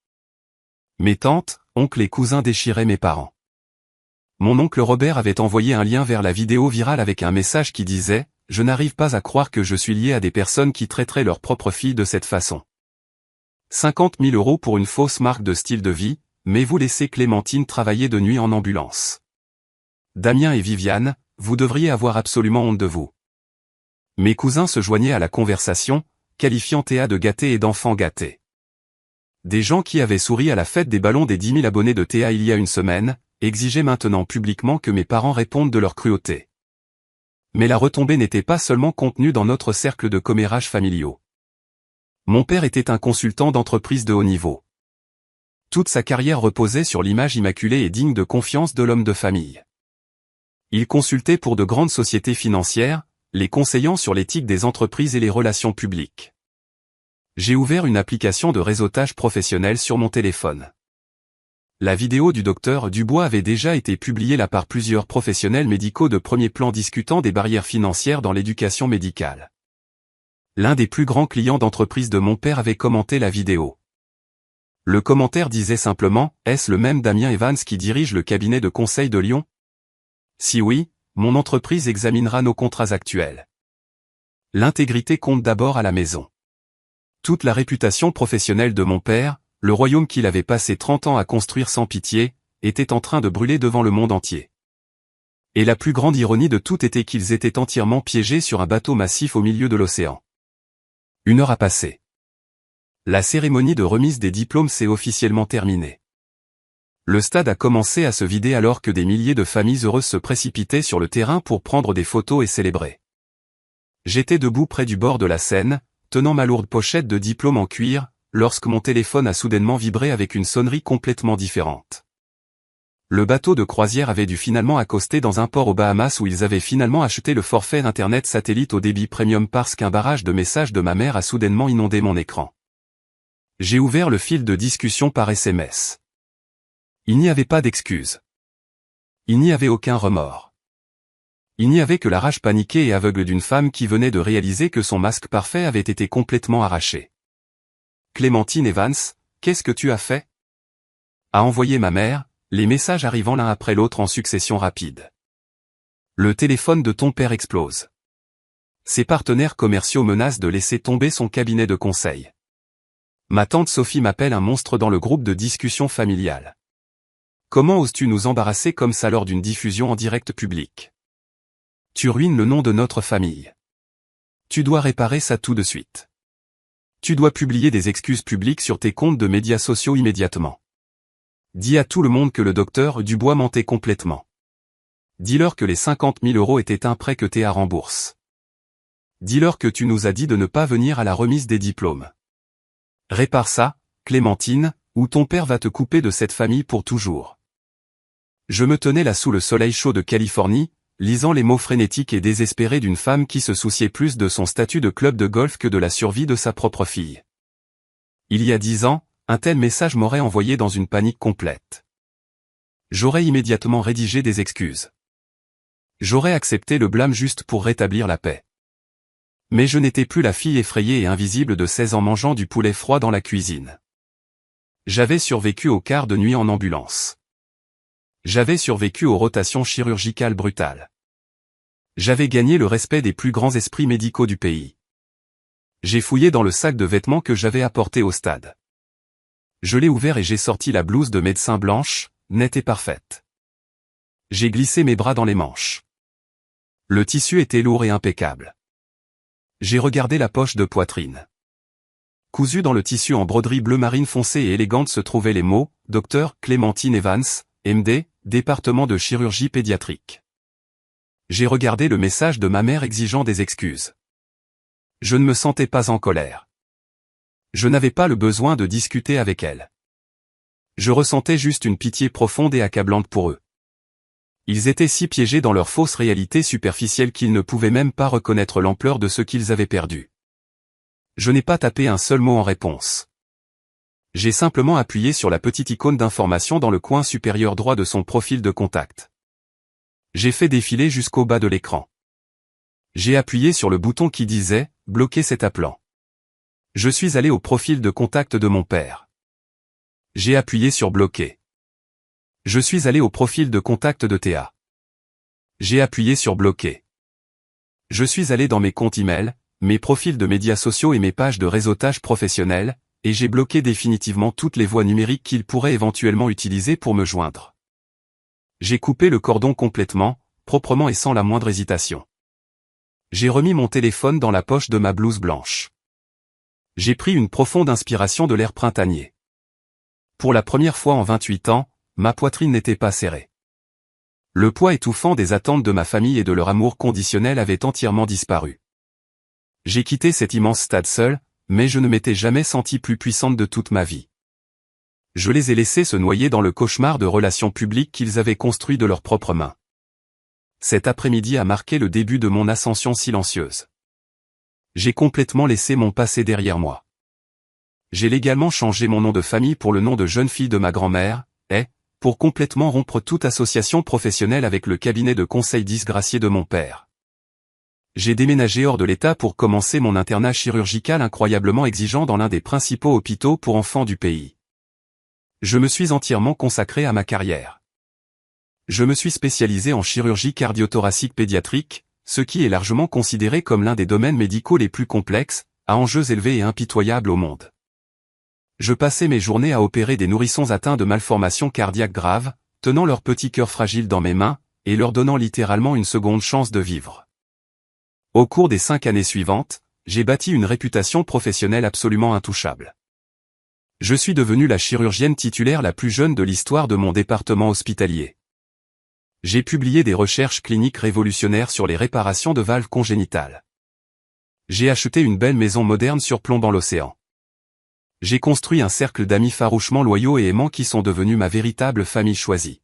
Mes tantes, oncles et cousins déchiraient mes parents. Mon oncle Robert avait envoyé un lien vers la vidéo virale avec un message qui disait « Je n'arrive pas à croire que je suis lié à des personnes qui traiteraient leur propre fille de cette façon. 50 000 € pour une fausse marque de style de vie, mais vous laissez Clémentine travailler de nuit en ambulance. Damien et Viviane, vous devriez avoir absolument honte de vous. » Mes cousins se joignaient à la conversation, qualifiant Théa de gâtée et d'enfant gâté. Des gens qui avaient souri à la fête des ballons des 10 000 abonnés de Théa il y a une semaine, exigeaient maintenant publiquement que mes parents répondent de leur cruauté. Mais la retombée n'était pas seulement contenue dans notre cercle de commérages familiaux. Mon père était un consultant d'entreprise de haut niveau. Toute sa carrière reposait sur l'image immaculée et digne de confiance de l'homme de famille. Il consultait pour de grandes sociétés financières, les conseillant sur l'éthique des entreprises et les relations publiques. J'ai ouvert une application de réseautage professionnel sur mon téléphone. La vidéo du docteur Dubois avait déjà été publiée là par plusieurs professionnels médicaux de premier plan discutant des barrières financières dans l'éducation médicale. L'un des plus grands clients d'entreprise de mon père avait commenté la vidéo. Le commentaire disait simplement « Est-ce le même Damien Evans qui dirige le cabinet de conseil de Lyon? Si oui, mon entreprise examinera nos contrats actuels. L'intégrité compte d'abord à la maison. » Toute la réputation professionnelle de mon père, le royaume qu'il avait passé 30 ans à construire sans pitié, était en train de brûler devant le monde entier. Et la plus grande ironie de tout était qu'ils étaient entièrement piégés sur un bateau massif au milieu de l'océan. 1 heure a passé. La cérémonie de remise des diplômes s'est officiellement terminée. Le stade a commencé à se vider alors que des milliers de familles heureuses se précipitaient sur le terrain pour prendre des photos et célébrer. J'étais debout près du bord de la Seine, tenant ma lourde pochette de diplôme en cuir, lorsque mon téléphone a soudainement vibré avec une sonnerie complètement différente. Le bateau de croisière avait dû finalement accoster dans un port aux Bahamas où ils avaient finalement acheté le forfait Internet satellite au débit premium parce qu'un barrage de messages de ma mère a soudainement inondé mon écran. J'ai ouvert le fil de discussion par SMS. Il n'y avait pas d'excuses. Il n'y avait aucun remords. Il n'y avait que la rage paniquée et aveugle d'une femme qui venait de réaliser que son masque parfait avait été complètement arraché. Clémentine Evans, qu'est-ce que tu as fait? A envoyé ma mère, les messages arrivant l'un après l'autre en succession rapide. Le téléphone de ton père explose. Ses partenaires commerciaux menacent de laisser tomber son cabinet de conseil. Ma tante Sophie m'appelle un monstre dans le groupe de discussion familiale. Comment oses-tu nous embarrasser comme ça lors d'une diffusion en direct public? Tu ruines le nom de notre famille. Tu dois réparer ça tout de suite. Tu dois publier des excuses publiques sur tes comptes de médias sociaux immédiatement. Dis à tout le monde que le docteur Dubois mentait complètement. Dis-leur que les 50 000 € étaient un prêt que Théa rembourse. Dis-leur que tu nous as dit de ne pas venir à la remise des diplômes. Répare ça, Clémentine, ou ton père va te couper de cette famille pour toujours. Je me tenais là sous le soleil chaud de Californie, lisant les mots frénétiques et désespérés d'une femme qui se souciait plus de son statut de club de golf que de la survie de sa propre fille. Il y a 10 ans, un tel message m'aurait envoyé dans une panique complète. J'aurais immédiatement rédigé des excuses. J'aurais accepté le blâme juste pour rétablir la paix. Mais je n'étais plus la fille effrayée et invisible de 16 ans mangeant du poulet froid dans la cuisine. J'avais survécu au quart de nuit en ambulance. J'avais survécu aux rotations chirurgicales brutales. J'avais gagné le respect des plus grands esprits médicaux du pays. J'ai fouillé dans le sac de vêtements que j'avais apporté au stade. Je l'ai ouvert et j'ai sorti la blouse de médecin blanche, nette et parfaite. J'ai glissé mes bras dans les manches. Le tissu était lourd et impeccable. J'ai regardé la poche de poitrine. Cousu dans le tissu en broderie bleu marine foncée et élégante se trouvaient les mots « Docteur Clémentine Evans, MD, département de chirurgie pédiatrique ». J'ai regardé le message de ma mère exigeant des excuses. Je ne me sentais pas en colère. Je n'avais pas le besoin de discuter avec elle. Je ressentais juste une pitié profonde et accablante pour eux. Ils étaient si piégés dans leur fausse réalité superficielle qu'ils ne pouvaient même pas reconnaître l'ampleur de ce qu'ils avaient perdu. Je n'ai pas tapé un seul mot en réponse. J'ai simplement appuyé sur la petite icône d'information dans le coin supérieur droit de son profil de contact. J'ai fait défiler jusqu'au bas de l'écran. J'ai appuyé sur le bouton qui disait « Bloquer cet appelant ». Je suis allé au profil de contact de mon père. J'ai appuyé sur « Bloquer ». Je suis allé au profil de contact de Théa. J'ai appuyé sur bloquer. Je suis allé dans mes comptes email, mes profils de médias sociaux et mes pages de réseautage professionnel, et j'ai bloqué définitivement toutes les voies numériques qu'ils pourraient éventuellement utiliser pour me joindre. J'ai coupé le cordon complètement, proprement et sans la moindre hésitation. J'ai remis mon téléphone dans la poche de ma blouse blanche. J'ai pris une profonde inspiration de l'air printanier. Pour la première fois en 28 ans, ma poitrine n'était pas serrée. Le poids étouffant des attentes de ma famille et de leur amour conditionnel avait entièrement disparu. J'ai quitté cet immense stade seul, mais je ne m'étais jamais sentie plus puissante de toute ma vie. Je les ai laissés se noyer dans le cauchemar de relations publiques qu'ils avaient construit de leurs propres mains. Cet après-midi a marqué le début de mon ascension silencieuse. J'ai complètement laissé mon passé derrière moi. J'ai légalement changé mon nom de famille pour le nom de jeune fille de ma grand-mère, pour complètement rompre toute association professionnelle avec le cabinet de conseil disgracié de mon père. J'ai déménagé hors de l'État pour commencer mon internat chirurgical incroyablement exigeant dans l'un des principaux hôpitaux pour enfants du pays. Je me suis entièrement consacré à ma carrière. Je me suis spécialisé en chirurgie cardio-thoracique pédiatrique, ce qui est largement considéré comme l'un des domaines médicaux les plus complexes, à enjeux élevés et impitoyables au monde. Je passais mes journées à opérer des nourrissons atteints de malformations cardiaques graves, tenant leur petit cœur fragile dans mes mains, et leur donnant littéralement une seconde chance de vivre. Au cours des 5 années suivantes, j'ai bâti une réputation professionnelle absolument intouchable. Je suis devenue la chirurgienne titulaire la plus jeune de l'histoire de mon département hospitalier. J'ai publié des recherches cliniques révolutionnaires sur les réparations de valves congénitales. J'ai acheté une belle maison moderne surplombant l'océan. J'ai construit un cercle d'amis farouchement loyaux et aimants qui sont devenus ma véritable famille choisie.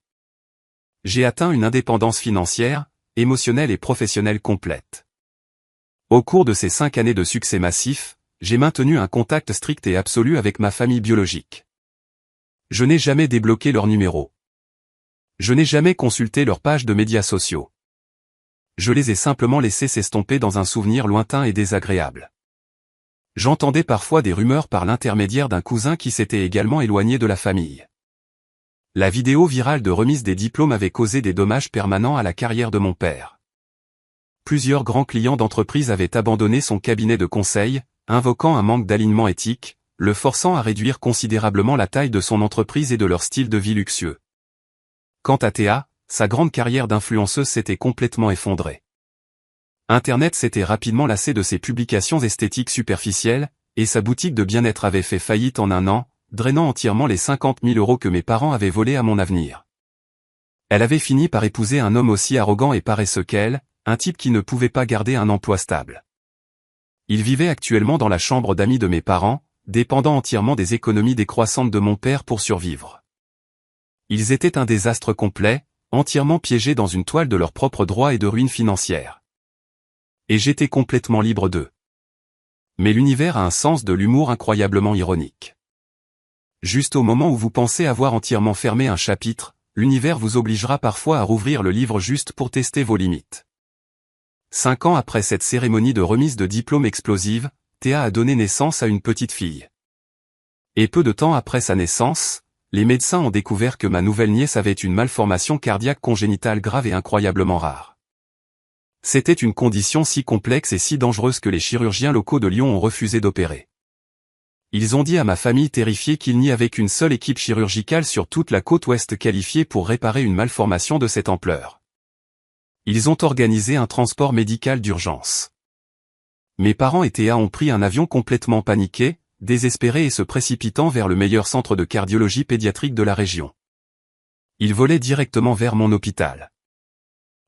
J'ai atteint une indépendance financière, émotionnelle et professionnelle complète. Au cours de ces 5 années de succès massif, j'ai maintenu un contact strict et absolu avec ma famille biologique. Je n'ai jamais débloqué leur numéro. Je n'ai jamais consulté leurs pages de médias sociaux. Je les ai simplement laissés s'estomper dans un souvenir lointain et désagréable. J'entendais parfois des rumeurs par l'intermédiaire d'un cousin qui s'était également éloigné de la famille. La vidéo virale de remise des diplômes avait causé des dommages permanents à la carrière de mon père. Plusieurs grands clients d'entreprise avaient abandonné son cabinet de conseil, invoquant un manque d'alignement éthique, le forçant à réduire considérablement la taille de son entreprise et de leur style de vie luxueux. Quant à Théa, sa grande carrière d'influenceuse s'était complètement effondrée. Internet s'était rapidement lassé de ses publications esthétiques superficielles, et sa boutique de bien-être avait fait faillite en un an, drainant entièrement les 50 000 € que mes parents avaient volés à mon avenir. Elle avait fini par épouser un homme aussi arrogant et paresseux qu'elle, un type qui ne pouvait pas garder un emploi stable. Il vivait actuellement dans la chambre d'amis de mes parents, dépendant entièrement des économies décroissantes de mon père pour survivre. Ils étaient un désastre complet, entièrement piégés dans une toile de leur propre droit et de ruine financière. Et j'étais complètement libre d'eux. Mais l'univers a un sens de l'humour incroyablement ironique. Juste au moment où vous pensez avoir entièrement fermé un chapitre, l'univers vous obligera parfois à rouvrir le livre juste pour tester vos limites. 5 ans après cette cérémonie de remise de diplôme explosive, Théa a donné naissance à une petite fille. Et peu de temps après sa naissance, les médecins ont découvert que ma nouvelle nièce avait une malformation cardiaque congénitale grave et incroyablement rare. C'était une condition si complexe et si dangereuse que les chirurgiens locaux de Lyon ont refusé d'opérer. Ils ont dit à ma famille terrifiée qu'il n'y avait qu'une seule équipe chirurgicale sur toute la côte ouest qualifiée pour réparer une malformation de cette ampleur. Ils ont organisé un transport médical d'urgence. Mes parents et Théa ont pris un avion complètement paniqué, désespérés et se précipitant vers le meilleur centre de cardiologie pédiatrique de la région. Ils volaient directement vers mon hôpital.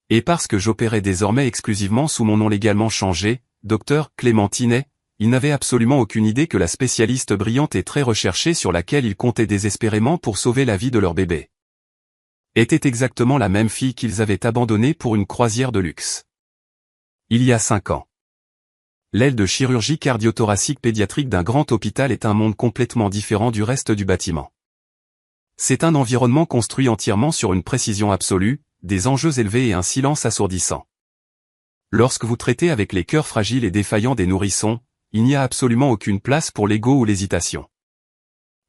Et parce que j'opérais désormais exclusivement sous mon nom légalement changé, Dr Clémentinet, ils n'avaient absolument aucune idée que la spécialiste brillante et très recherchée sur laquelle ils comptaient désespérément pour sauver la vie de leur bébé était exactement la même fille qu'ils avaient abandonnée pour une croisière de luxe. Il y a 5 ans. L'aile de chirurgie cardio-thoracique pédiatrique d'un grand hôpital est un monde complètement différent du reste du bâtiment. C'est un environnement construit entièrement sur une précision absolue, des enjeux élevés et un silence assourdissant. Lorsque vous traitez avec les cœurs fragiles et défaillants des nourrissons, il n'y a absolument aucune place pour l'ego ou l'hésitation.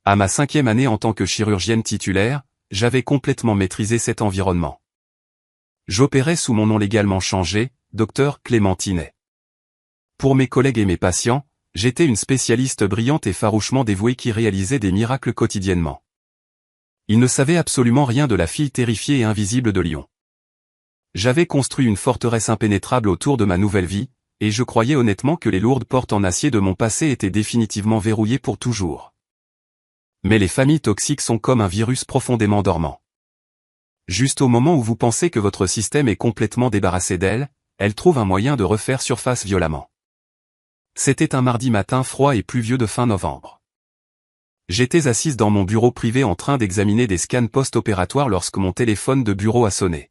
À ma 5e année en tant que chirurgienne titulaire, j'avais complètement maîtrisé cet environnement. J'opérais sous mon nom légalement changé, Dr Clémentinet. Pour mes collègues et mes patients, j'étais une spécialiste brillante et farouchement dévouée qui réalisait des miracles quotidiennement. Ils ne savaient absolument rien de la fille terrifiée et invisible de Lyon. J'avais construit une forteresse impénétrable autour de ma nouvelle vie, et je croyais honnêtement que les lourdes portes en acier de mon passé étaient définitivement verrouillées pour toujours. Mais les familles toxiques sont comme un virus profondément dormant. Juste au moment où vous pensez que votre système est complètement débarrassé d'elles, elles trouvent un moyen de refaire surface violemment. C'était un mardi matin froid et pluvieux de fin novembre. J'étais assise dans mon bureau privé en train d'examiner des scans post-opératoires lorsque mon téléphone de bureau a sonné.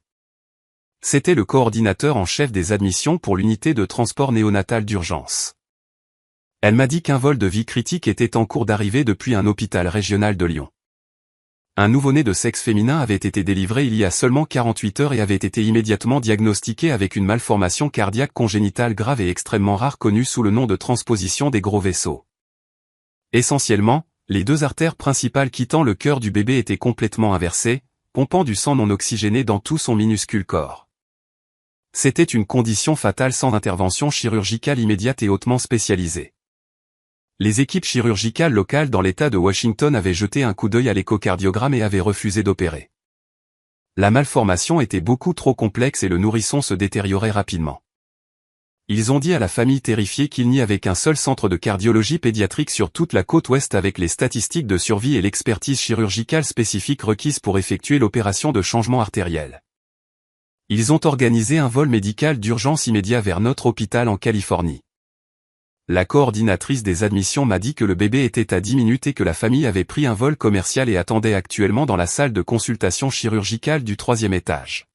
C'était le coordinateur en chef des admissions pour l'unité de transport néonatal d'urgence. Elle m'a dit qu'un vol de vie critique était en cours d'arrivée depuis un hôpital régional de Lyon. Un nouveau-né de sexe féminin avait été délivré il y a seulement 48 heures et avait été immédiatement diagnostiqué avec une malformation cardiaque congénitale grave et extrêmement rare connue sous le nom de transposition des gros vaisseaux. Essentiellement, les 2 artères principales quittant le cœur du bébé étaient complètement inversées, pompant du sang non oxygéné dans tout son minuscule corps. C'était une condition fatale sans intervention chirurgicale immédiate et hautement spécialisée. Les équipes chirurgicales locales dans l'État de Washington avaient jeté un coup d'œil à l'échocardiogramme et avaient refusé d'opérer. La malformation était beaucoup trop complexe et le nourrisson se détériorait rapidement. Ils ont dit à la famille terrifiée qu'il n'y avait qu'un seul centre de cardiologie pédiatrique sur toute la côte ouest avec les statistiques de survie et l'expertise chirurgicale spécifique requise pour effectuer l'opération de changement artériel. Ils ont organisé un vol médical d'urgence immédiat vers notre hôpital en Californie. La coordinatrice des admissions m'a dit que le bébé était à 10 minutes et que la famille avait pris un vol commercial et attendait actuellement dans la salle de consultation chirurgicale du 3e étage.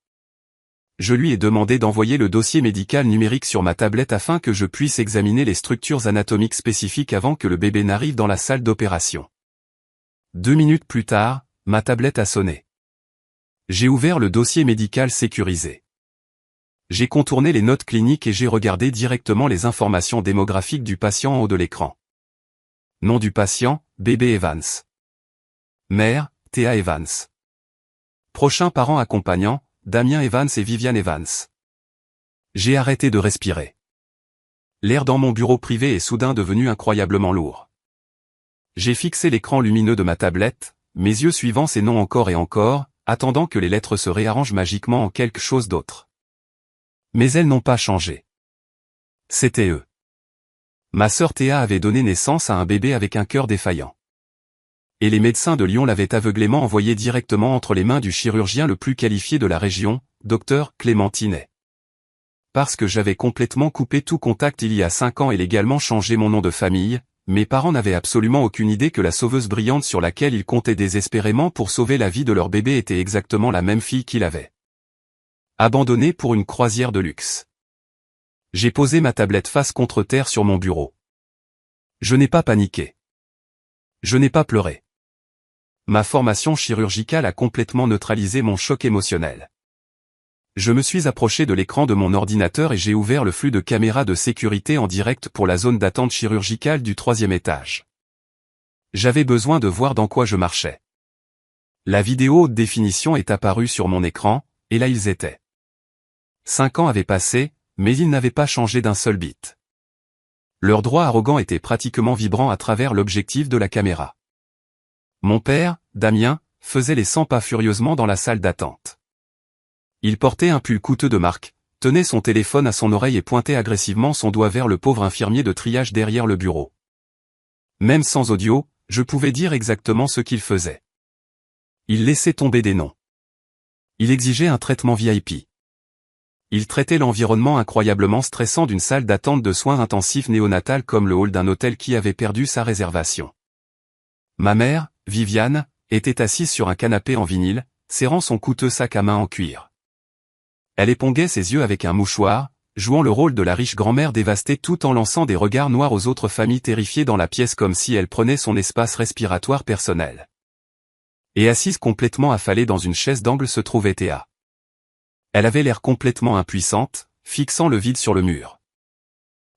Je lui ai demandé d'envoyer le dossier médical numérique sur ma tablette afin que je puisse examiner les structures anatomiques spécifiques avant que le bébé n'arrive dans la salle d'opération. 2 minutes plus tard, ma tablette a sonné. J'ai ouvert le dossier médical sécurisé. J'ai contourné les notes cliniques et j'ai regardé directement les informations démographiques du patient en haut de l'écran. Nom du patient, bébé Evans. Mère, Thea Evans. Prochains parents accompagnants, Damien Evans et Viviane Evans. J'ai arrêté de respirer. L'air dans mon bureau privé est soudain devenu incroyablement lourd. J'ai fixé l'écran lumineux de ma tablette, mes yeux suivant ces noms encore et encore, attendant que les lettres se réarrangent magiquement en quelque chose d'autre. Mais elles n'ont pas changé. C'était eux. Ma sœur Théa avait donné naissance à un bébé avec un cœur défaillant. Et les médecins de Lyon l'avaient aveuglément envoyé directement entre les mains du chirurgien le plus qualifié de la région, Dr Clémentinet. Parce que j'avais complètement coupé tout contact il y a 5 ans et légalement changé mon nom de famille, mes parents n'avaient absolument aucune idée que la sauveuse brillante sur laquelle ils comptaient désespérément pour sauver la vie de leur bébé était exactement la même fille qu'il avait. Abandonnée pour une croisière de luxe. J'ai posé ma tablette face contre terre sur mon bureau. Je n'ai pas paniqué. Je n'ai pas pleuré. Ma formation chirurgicale a complètement neutralisé mon choc émotionnel. Je me suis approché de l'écran de mon ordinateur et j'ai ouvert le flux de caméras de sécurité en direct pour la zone d'attente chirurgicale du 3e étage. J'avais besoin de voir dans quoi je marchais. La vidéo haute définition est apparue sur mon écran, et là ils étaient. 5 ans avaient passé, mais ils n'avaient pas changé d'un seul bit. Leur droit arrogant était pratiquement vibrant à travers l'objectif de la caméra. Mon père, Damien, faisait les 100 pas furieusement dans la salle d'attente. Il portait un pull coûteux de marque, tenait son téléphone à son oreille et pointait agressivement son doigt vers le pauvre infirmier de triage derrière le bureau. Même sans audio, je pouvais dire exactement ce qu'il faisait. Il laissait tomber des noms. Il exigeait un traitement VIP. Il traitait l'environnement incroyablement stressant d'une salle d'attente de soins intensifs néonatales comme le hall d'un hôtel qui avait perdu sa réservation. Ma mère, Viviane, était assise sur un canapé en vinyle, serrant son coûteux sac à main en cuir. Elle éponguait ses yeux avec un mouchoir, jouant le rôle de la riche grand-mère dévastée tout en lançant des regards noirs aux autres familles terrifiées dans la pièce comme si elle prenait son espace respiratoire personnel. Et assise complètement affalée dans une chaise d'angle se trouvait Théa. Elle avait l'air complètement impuissante, fixant le vide sur le mur.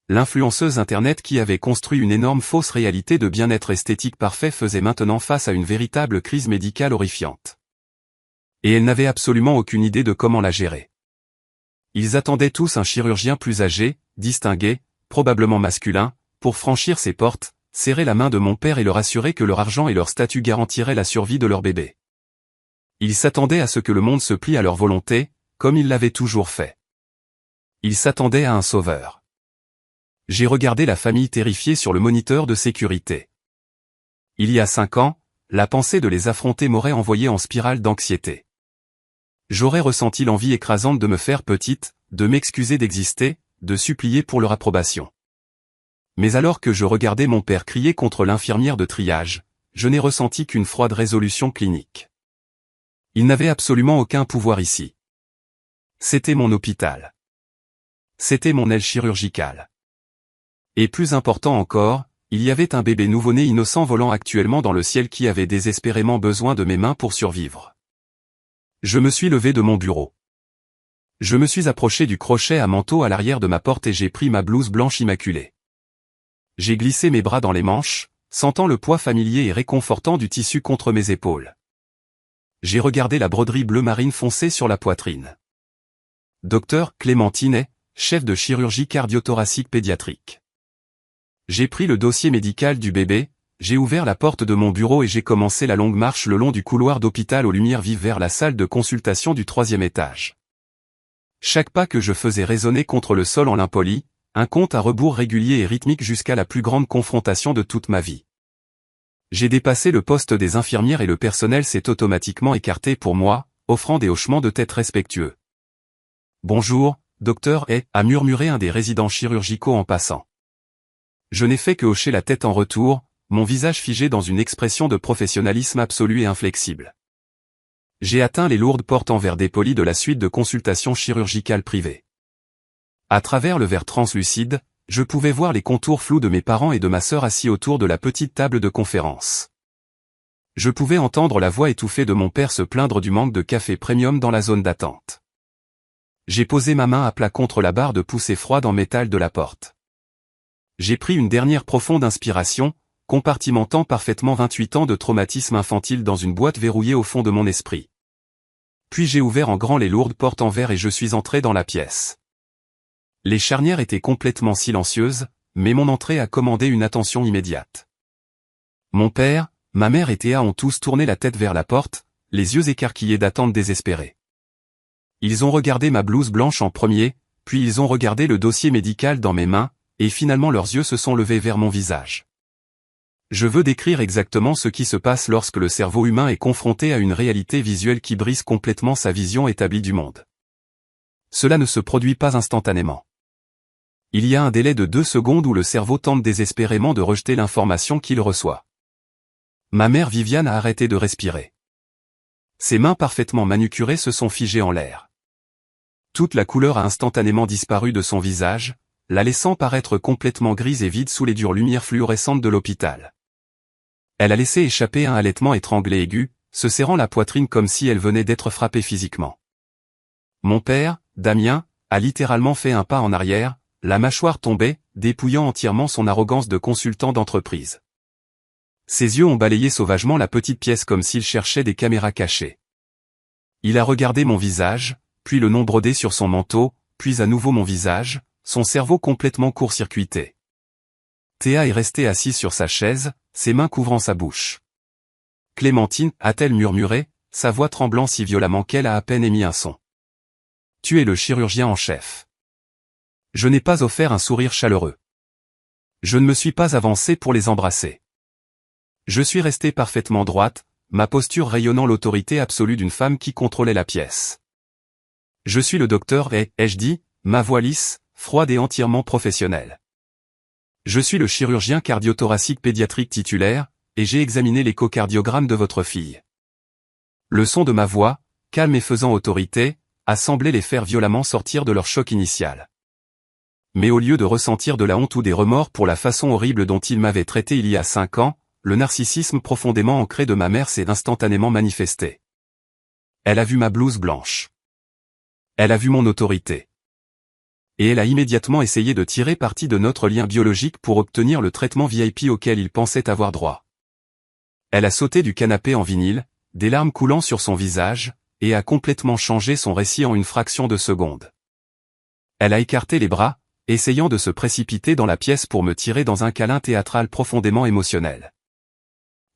L'influenceuse internet qui avait construit une énorme fausse réalité de bien-être esthétique parfait faisait maintenant face à une véritable crise médicale horrifiante. Et elle n'avait absolument aucune idée de comment la gérer. Ils attendaient tous un chirurgien plus âgé, distingué, probablement masculin, pour franchir ses portes, serrer la main de mon père et leur assurer que leur argent et leur statut garantiraient la survie de leur bébé. Ils s'attendaient à ce que le monde se plie à leur volonté, comme ils l'avaient toujours fait. Ils s'attendaient à un sauveur. J'ai regardé la famille terrifiée sur le moniteur de sécurité. Il y a 5 ans, la pensée de les affronter m'aurait envoyé en spirale d'anxiété. J'aurais ressenti l'envie écrasante de me faire petite, de m'excuser d'exister, de supplier pour leur approbation. Mais alors que je regardais mon père crier contre l'infirmière de triage, je n'ai ressenti qu'une froide résolution clinique. Il n'avait absolument aucun pouvoir ici. C'était mon hôpital. C'était mon aile chirurgicale. Et plus important encore, il y avait un bébé nouveau-né innocent volant actuellement dans le ciel qui avait désespérément besoin de mes mains pour survivre. Je me suis levé de mon bureau. Je me suis approché du crochet à manteau à l'arrière de ma porte et j'ai pris ma blouse blanche immaculée. J'ai glissé mes bras dans les manches, sentant le poids familier et réconfortant du tissu contre mes épaules. J'ai regardé la broderie bleu marine foncée sur la poitrine. Dr Clémentinet, chef de chirurgie cardio-thoracique pédiatrique. J'ai pris le dossier médical du bébé, j'ai ouvert la porte de mon bureau et j'ai commencé la longue marche le long du couloir d'hôpital aux lumières vives vers la salle de consultation du 3e étage. Chaque pas que je faisais résonner contre le sol en lin poli, un compte à rebours régulier et rythmique jusqu'à la plus grande confrontation de toute ma vie. J'ai dépassé le poste des infirmières et le personnel s'est automatiquement écarté pour moi, offrant des hochements de tête respectueux. « Bonjour, docteur » a murmuré un des résidents chirurgicaux en passant. Je n'ai fait que hocher la tête en retour, mon visage figé dans une expression de professionnalisme absolu et inflexible. J'ai atteint les lourdes portes en verre dépoli de la suite de consultations chirurgicales privées. À travers le verre translucide, je pouvais voir les contours flous de mes parents et de ma sœur assis autour de la petite table de conférence. Je pouvais entendre la voix étouffée de mon père se plaindre du manque de café premium dans la zone d'attente. J'ai posé ma main à plat contre la barre de poussée froide en métal de la porte. J'ai pris une dernière profonde inspiration, compartimentant parfaitement 28 ans de traumatisme infantile dans une boîte verrouillée au fond de mon esprit. Puis j'ai ouvert en grand les lourdes portes en verre et je suis entré dans la pièce. Les charnières étaient complètement silencieuses, mais mon entrée a commandé une attention immédiate. Mon père, ma mère et Théa ont tous tourné la tête vers la porte, les yeux écarquillés d'attente désespérée. Ils ont regardé ma blouse blanche en premier, puis ils ont regardé le dossier médical dans mes mains, et finalement leurs yeux se sont levés vers mon visage. Je veux décrire exactement ce qui se passe lorsque le cerveau humain est confronté à une réalité visuelle qui brise complètement sa vision établie du monde. Cela ne se produit pas instantanément. Il y a un délai de 2 secondes où le cerveau tente désespérément de rejeter l'information qu'il reçoit. Ma mère Viviane a arrêté de respirer. Ses mains parfaitement manucurées se sont figées en l'air. Toute la couleur a instantanément disparu de son visage, la laissant paraître complètement grise et vide sous les dures lumières fluorescentes de l'hôpital. Elle a laissé échapper un halètement étranglé aigu, se serrant la poitrine comme si elle venait d'être frappée physiquement. Mon père, Damien, a littéralement fait un pas en arrière, la mâchoire tombée, dépouillant entièrement son arrogance de consultant d'entreprise. Ses yeux ont balayé sauvagement la petite pièce comme s'il cherchait des caméras cachées. Il a regardé mon visage, puis le nom brodé sur son manteau, puis à nouveau mon visage, son cerveau complètement court-circuité. Théa est restée assise sur sa chaise, ses mains couvrant sa bouche. Clémentine, a-t-elle murmuré, sa voix tremblant si violemment qu'elle a à peine émis un son. Tu es le chirurgien en chef. Je n'ai pas offert un sourire chaleureux. Je ne me suis pas avancé pour les embrasser. Je suis restée parfaitement droite, ma posture rayonnant l'autorité absolue d'une femme qui contrôlait la pièce. Je suis le docteur et, ai-je dit, ma voix lisse, froide et entièrement professionnelle. Je suis le chirurgien cardiothoracique pédiatrique titulaire, et j'ai examiné l'échocardiogramme de votre fille. Le son de ma voix, calme et faisant autorité, a semblé les faire violemment sortir de leur choc initial. Mais au lieu de ressentir de la honte ou des remords pour la façon horrible dont ils m'avaient traité il y a 5 ans, le narcissisme profondément ancré de ma mère s'est instantanément manifesté. Elle a vu ma blouse blanche. Elle a vu mon autorité. Et elle a immédiatement essayé de tirer parti de notre lien biologique pour obtenir le traitement VIP auquel il pensait avoir droit. Elle a sauté du canapé en vinyle, des larmes coulant sur son visage, et a complètement changé son récit en une fraction de seconde. Elle a écarté les bras, essayant de se précipiter dans la pièce pour me tirer dans un câlin théâtral profondément émotionnel.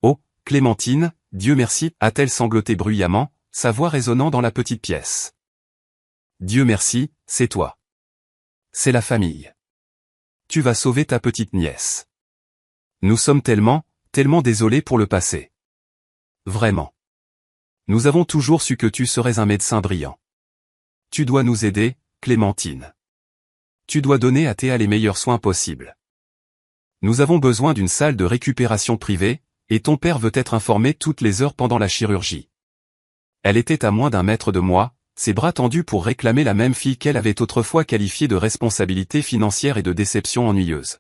Oh, Clémentine, Dieu merci, a-t-elle sangloté bruyamment, sa voix résonnant dans la petite pièce. Dieu merci, c'est toi. C'est la famille. Tu vas sauver ta petite nièce. Nous sommes tellement désolés pour le passé. Vraiment. Nous avons toujours su que tu serais un médecin brillant. Tu dois nous aider, Clémentine. Tu dois donner à Théa les meilleurs soins possibles. Nous avons besoin d'une salle de récupération privée, et ton père veut être informé toutes les heures pendant la chirurgie. Elle était à moins d'1 mètre de moi, ses bras tendus pour réclamer la même fille qu'elle avait autrefois qualifiée de responsabilité financière et de déception ennuyeuse.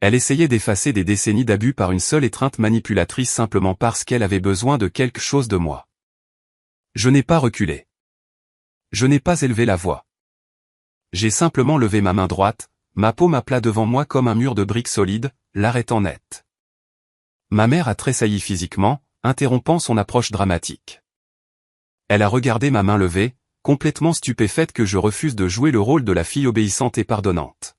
Elle essayait d'effacer des décennies d'abus par une seule étreinte manipulatrice simplement parce qu'elle avait besoin de quelque chose de moi. Je n'ai pas reculé. Je n'ai pas élevé la voix. J'ai simplement levé ma main droite, ma paume à plat devant moi comme un mur de briques solides, l'arrêtant net. Ma mère a tressailli physiquement, interrompant son approche dramatique. Elle a regardé ma main levée, complètement stupéfaite que je refuse de jouer le rôle de la fille obéissante et pardonnante.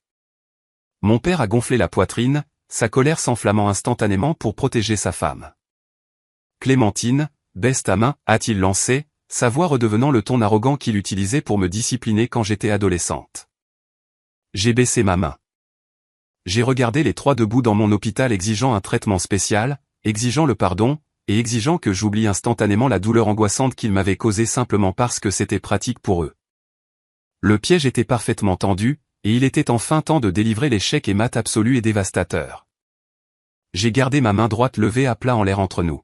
Mon père a gonflé la poitrine, sa colère s'enflammant instantanément pour protéger sa femme. Clémentine, baisse ta main, a-t-il lancé, sa voix redevenant le ton arrogant qu'il utilisait pour me discipliner quand j'étais adolescente. J'ai baissé ma main. J'ai regardé les 3 debout dans mon hôpital exigeant un traitement spécial, exigeant le pardon, et exigeant que j'oublie instantanément la douleur angoissante qu'ils m'avaient causée simplement parce que c'était pratique pour eux. Le piège était parfaitement tendu, et il était enfin temps de délivrer l'échec et mat absolu et dévastateur. J'ai gardé ma main droite levée à plat en l'air entre nous.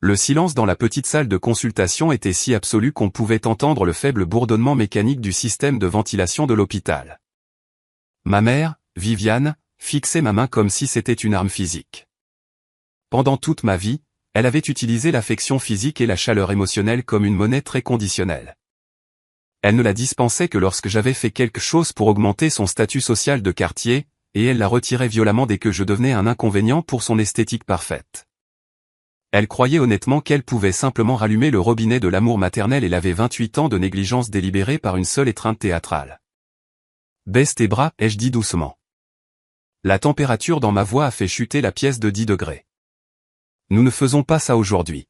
Le silence dans la petite salle de consultation était si absolu qu'on pouvait entendre le faible bourdonnement mécanique du système de ventilation de l'hôpital. Ma mère, Viviane, fixait ma main comme si c'était une arme physique. Pendant toute ma vie, elle avait utilisé l'affection physique et la chaleur émotionnelle comme une monnaie très conditionnelle. Elle ne la dispensait que lorsque j'avais fait quelque chose pour augmenter son statut social de quartier, et elle la retirait violemment dès que je devenais un inconvénient pour son esthétique parfaite. Elle croyait honnêtement qu'elle pouvait simplement rallumer le robinet de l'amour maternel et laver 28 ans de négligence délibérée par une seule étreinte théâtrale. « Baisse tes bras », ai-je dit doucement. La température dans ma voix a fait chuter la pièce de 10 degrés. Nous ne faisons pas ça aujourd'hui.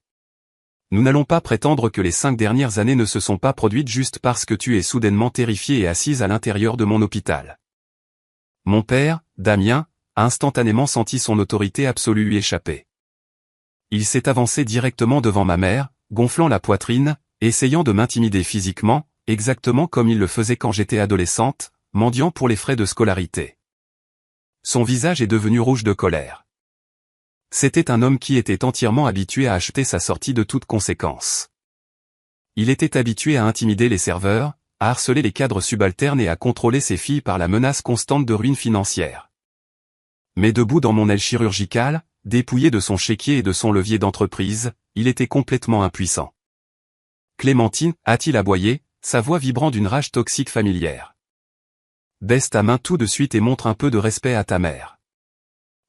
Nous n'allons pas prétendre que les 5 dernières années ne se sont pas produites juste parce que tu es soudainement terrifiée et assise à l'intérieur de mon hôpital. Mon père, Damien, a instantanément senti son autorité absolue lui échapper. Il s'est avancé directement devant ma mère, gonflant la poitrine, essayant de m'intimider physiquement, exactement comme il le faisait quand j'étais adolescente, mendiant pour les frais de scolarité. Son visage est devenu rouge de colère. C'était un homme qui était entièrement habitué à acheter sa sortie de toute conséquence. Il était habitué à intimider les serveurs, à harceler les cadres subalternes et à contrôler ses filles par la menace constante de ruine financière. Mais debout dans mon aile chirurgicale, dépouillé de son chéquier et de son levier d'entreprise, il était complètement impuissant. « Clémentine » a-t-il aboyé, sa voix vibrant d'une rage toxique familière. « Baisse ta main tout de suite et montre un peu de respect à ta mère.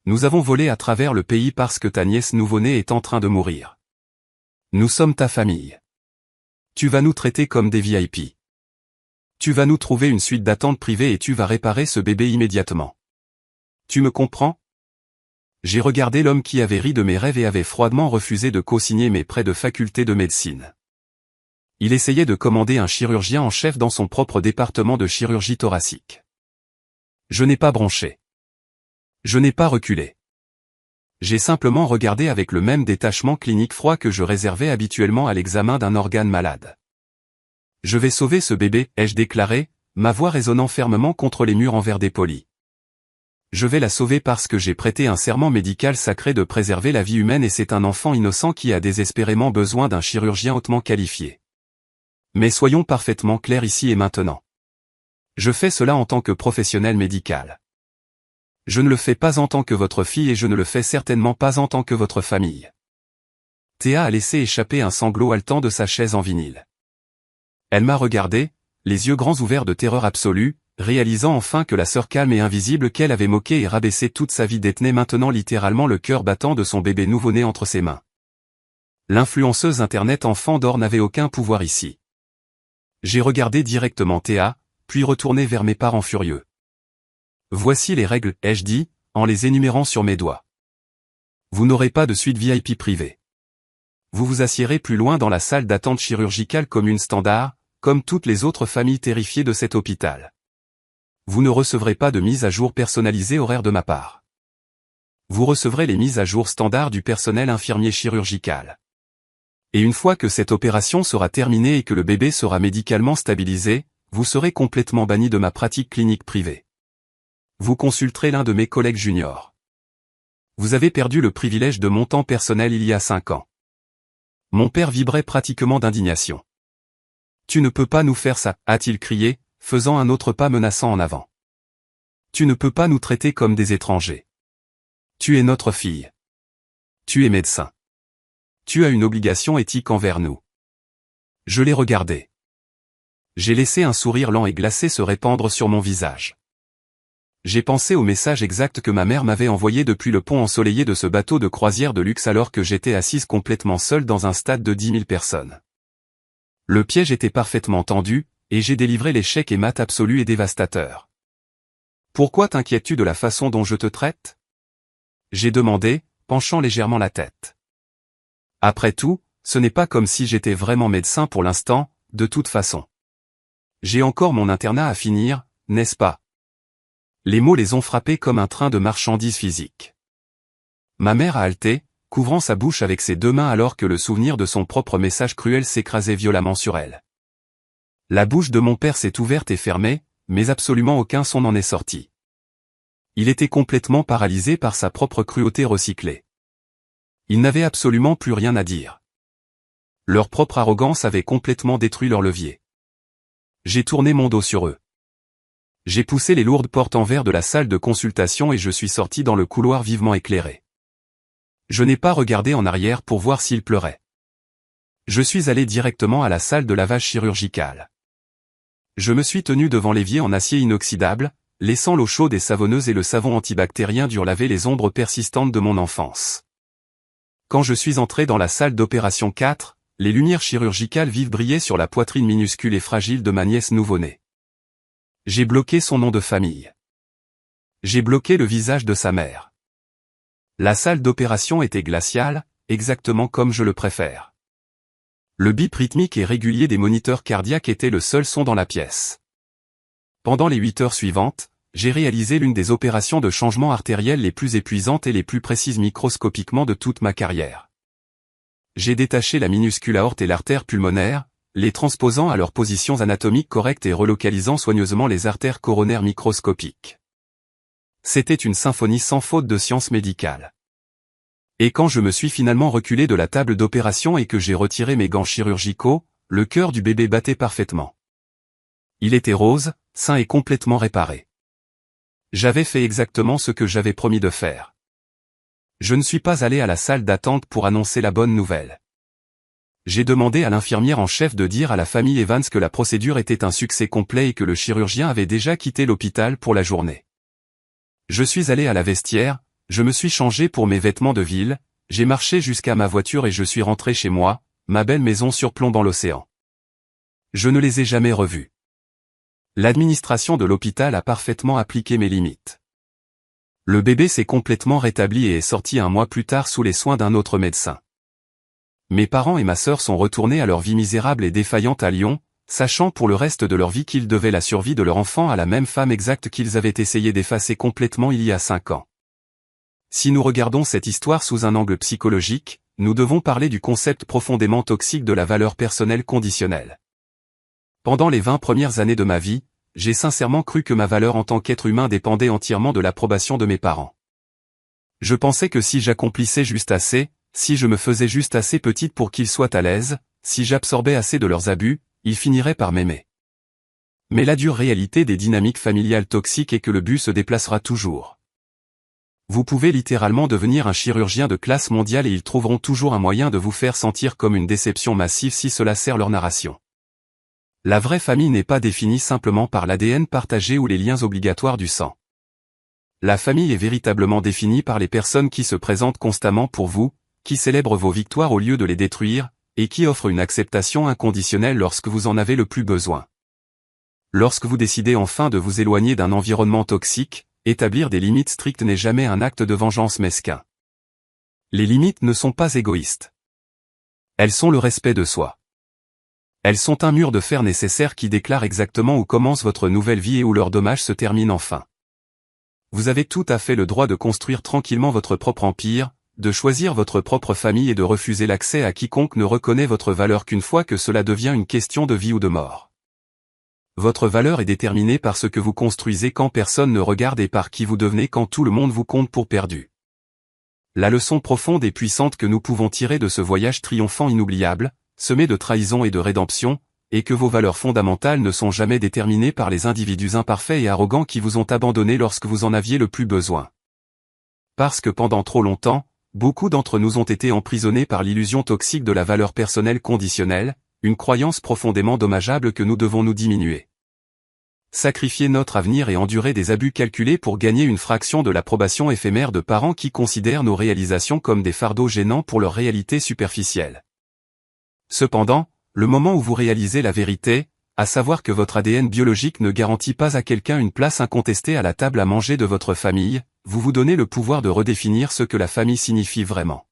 Nous avons volé à travers le pays parce que ta nièce nouveau-née est en train de mourir. Nous sommes ta famille. Tu vas nous traiter comme des VIP. Tu vas nous trouver une suite d'attente privée et tu vas réparer ce bébé immédiatement. Tu me comprends ? » J'ai regardé l'homme qui avait ri de mes rêves et avait froidement refusé de co-signer mes prêts de faculté de médecine. Il essayait de commander un chirurgien en chef dans son propre département de chirurgie thoracique. Je n'ai pas bronché. Je n'ai pas reculé. J'ai simplement regardé avec le même détachement clinique froid que je réservais habituellement à l'examen d'un organe malade. Je vais sauver ce bébé, ai-je déclaré, ma voix résonnant fermement contre les murs en verre dépoli. Je vais la sauver parce que j'ai prêté un serment médical sacré de préserver la vie humaine et c'est un enfant innocent qui a désespérément besoin d'un chirurgien hautement qualifié. Mais soyons parfaitement clairs ici et maintenant. Je fais cela en tant que professionnel médical. Je ne le fais pas en tant que votre fille et je ne le fais certainement pas en tant que votre famille. Théa a laissé échapper un sanglot haletant de sa chaise en vinyle. Elle m'a regardé, les yeux grands ouverts de terreur absolue, réalisant enfin que la sœur calme et invisible qu'elle avait moquée et rabaissée toute sa vie détenait maintenant littéralement le cœur battant de son bébé nouveau-né entre ses mains. L'influenceuse internet enfant d'or n'avait aucun pouvoir ici. J'ai regardé directement Théa, puis retourné vers mes parents furieux. Voici les règles, ai-je dit, en les énumérant sur mes doigts. Vous n'aurez pas de suite VIP privée. Vous vous assiérez plus loin dans la salle d'attente chirurgicale commune standard, comme toutes les autres familles terrifiées de cet hôpital. Vous ne recevrez pas de mise à jour personnalisée horaire de ma part. Vous recevrez les mises à jour standards du personnel infirmier chirurgical. Et une fois que cette opération sera terminée et que le bébé sera médicalement stabilisé, vous serez complètement banni de ma pratique clinique privée. Vous consulterez l'un de mes collègues juniors. Vous avez perdu le privilège de mon temps personnel il y a 5 ans. Mon père vibrait pratiquement d'indignation. Tu ne peux pas nous faire ça, a-t-il crié, faisant un autre pas menaçant en avant. Tu ne peux pas nous traiter comme des étrangers. Tu es notre fille. Tu es médecin. Tu as une obligation éthique envers nous. Je l'ai regardé. J'ai laissé un sourire lent et glacé se répandre sur mon visage. J'ai pensé au message exact que ma mère m'avait envoyé depuis le pont ensoleillé de ce bateau de croisière de luxe alors que j'étais assise complètement seule dans un stade de 10 000 personnes. Le piège était parfaitement tendu, et j'ai délivré l'échec et mat absolu et dévastateur. Pourquoi t'inquiètes-tu de la façon dont je te traite ? J'ai demandé, penchant légèrement la tête. Après tout, ce n'est pas comme si j'étais vraiment médecin pour l'instant, de toute façon. J'ai encore mon internat à finir, n'est-ce pas ? Les mots les ont frappés comme un train de marchandises physiques. Ma mère a halté, couvrant sa bouche avec ses 2 mains alors que le souvenir de son propre message cruel s'écrasait violemment sur elle. La bouche de mon père s'est ouverte et fermée, mais absolument aucun son n'en est sorti. Il était complètement paralysé par sa propre cruauté recyclée. Ils n'avaient absolument plus rien à dire. Leur propre arrogance avait complètement détruit leur levier. J'ai tourné mon dos sur eux. J'ai poussé les lourdes portes en verre de la salle de consultation et je suis sorti dans le couloir vivement éclairé. Je n'ai pas regardé en arrière pour voir s'ils pleuraient. Je suis allé directement à la salle de lavage chirurgical. Je me suis tenu devant l'évier en acier inoxydable, laissant l'eau chaude et savonneuse et le savon antibactérien dur laver les ombres persistantes de mon enfance. Quand je suis entré dans la salle d'opération 4, les lumières chirurgicales vives brillaient sur la poitrine minuscule et fragile de ma nièce nouveau-née. J'ai bloqué son nom de famille. J'ai bloqué le visage de sa mère. La salle d'opération était glaciale, exactement comme je le préfère. Le bip rythmique et régulier des moniteurs cardiaques était le seul son dans la pièce. Pendant les 8 heures suivantes, j'ai réalisé l'une des opérations de changement artériel les plus épuisantes et les plus précises microscopiquement de toute ma carrière. J'ai détaché la minuscule aorte et l'artère pulmonaire, les transposant à leurs positions anatomiques correctes et relocalisant soigneusement les artères coronaires microscopiques. C'était une symphonie sans faute de science médicale. Et quand je me suis finalement reculé de la table d'opération et que j'ai retiré mes gants chirurgicaux, le cœur du bébé battait parfaitement. Il était rose, sain et complètement réparé. J'avais fait exactement ce que j'avais promis de faire. Je ne suis pas allé à la salle d'attente pour annoncer la bonne nouvelle. J'ai demandé à l'infirmière en chef de dire à la famille Evans que la procédure était un succès complet et que le chirurgien avait déjà quitté l'hôpital pour la journée. Je suis allé à la vestiaire, je me suis changé pour mes vêtements de ville, j'ai marché jusqu'à ma voiture et je suis rentré chez moi, ma belle maison surplombant l'océan. Je ne les ai jamais revus. L'administration de l'hôpital a parfaitement appliqué mes limites. Le bébé s'est complètement rétabli et est sorti un mois plus tard sous les soins d'un autre médecin. Mes parents et ma sœur sont retournés à leur vie misérable et défaillante à Lyon, sachant pour le reste de leur vie qu'ils devaient la survie de leur enfant à la même femme exacte qu'ils avaient essayé d'effacer complètement il y a 5 ans. Si nous regardons cette histoire sous un angle psychologique, nous devons parler du concept profondément toxique de la valeur personnelle conditionnelle. Pendant les 20 premières années de ma vie, j'ai sincèrement cru que ma valeur en tant qu'être humain dépendait entièrement de l'approbation de mes parents. Je pensais que si j'accomplissais juste assez, si je me faisais juste assez petite pour qu'ils soient à l'aise, si j'absorbais assez de leurs abus, ils finiraient par m'aimer. Mais la dure réalité des dynamiques familiales toxiques est que le but se déplacera toujours. Vous pouvez littéralement devenir un chirurgien de classe mondiale et ils trouveront toujours un moyen de vous faire sentir comme une déception massive si cela sert leur narration. La vraie famille n'est pas définie simplement par l'ADN partagé ou les liens obligatoires du sang. La famille est véritablement définie par les personnes qui se présentent constamment pour vous, qui célèbrent vos victoires au lieu de les détruire, et qui offrent une acceptation inconditionnelle lorsque vous en avez le plus besoin. Lorsque vous décidez enfin de vous éloigner d'un environnement toxique, établir des limites strictes n'est jamais un acte de vengeance mesquin. Les limites ne sont pas égoïstes. Elles sont le respect de soi. Elles sont un mur de fer nécessaire qui déclare exactement où commence votre nouvelle vie et où leur dommage se termine enfin. Vous avez tout à fait le droit de construire tranquillement votre propre empire, de choisir votre propre famille et de refuser l'accès à quiconque ne reconnaît votre valeur qu'une fois que cela devient une question de vie ou de mort. Votre valeur est déterminée par ce que vous construisez quand personne ne regarde et par qui vous devenez quand tout le monde vous compte pour perdu. La leçon profonde et puissante que nous pouvons tirer de ce voyage triomphant inoubliable, semé de trahison et de rédemption, est que vos valeurs fondamentales ne sont jamais déterminées par les individus imparfaits et arrogants qui vous ont abandonné lorsque vous en aviez le plus besoin. Parce que pendant trop longtemps, beaucoup d'entre nous ont été emprisonnés par l'illusion toxique de la valeur personnelle conditionnelle, une croyance profondément dommageable que nous devons nous diminuer. Sacrifier notre avenir et endurer des abus calculés pour gagner une fraction de l'approbation éphémère de parents qui considèrent nos réalisations comme des fardeaux gênants pour leur réalité superficielle. Cependant, le moment où vous réalisez la vérité, à savoir que votre ADN biologique ne garantit pas à quelqu'un une place incontestée à la table à manger de votre famille, vous vous donnez le pouvoir de redéfinir ce que la famille signifie vraiment.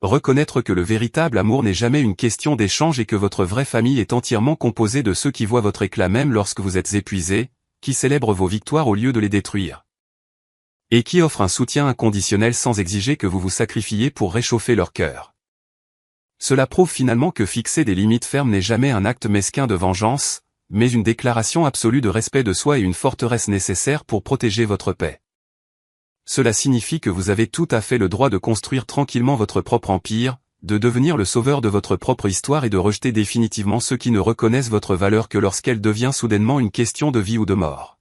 Reconnaître que le véritable amour n'est jamais une question d'échange et que votre vraie famille est entièrement composée de ceux qui voient votre éclat même lorsque vous êtes épuisé, qui célèbrent vos victoires au lieu de les détruire. Et qui offrent un soutien inconditionnel sans exiger que vous vous sacrifiez pour réchauffer leur cœur. Cela prouve finalement que fixer des limites fermes n'est jamais un acte mesquin de vengeance, mais une déclaration absolue de respect de soi et une forteresse nécessaire pour protéger votre paix. Cela signifie que vous avez tout à fait le droit de construire tranquillement votre propre empire, de devenir le sauveur de votre propre histoire et de rejeter définitivement ceux qui ne reconnaissent votre valeur que lorsqu'elle devient soudainement une question de vie ou de mort.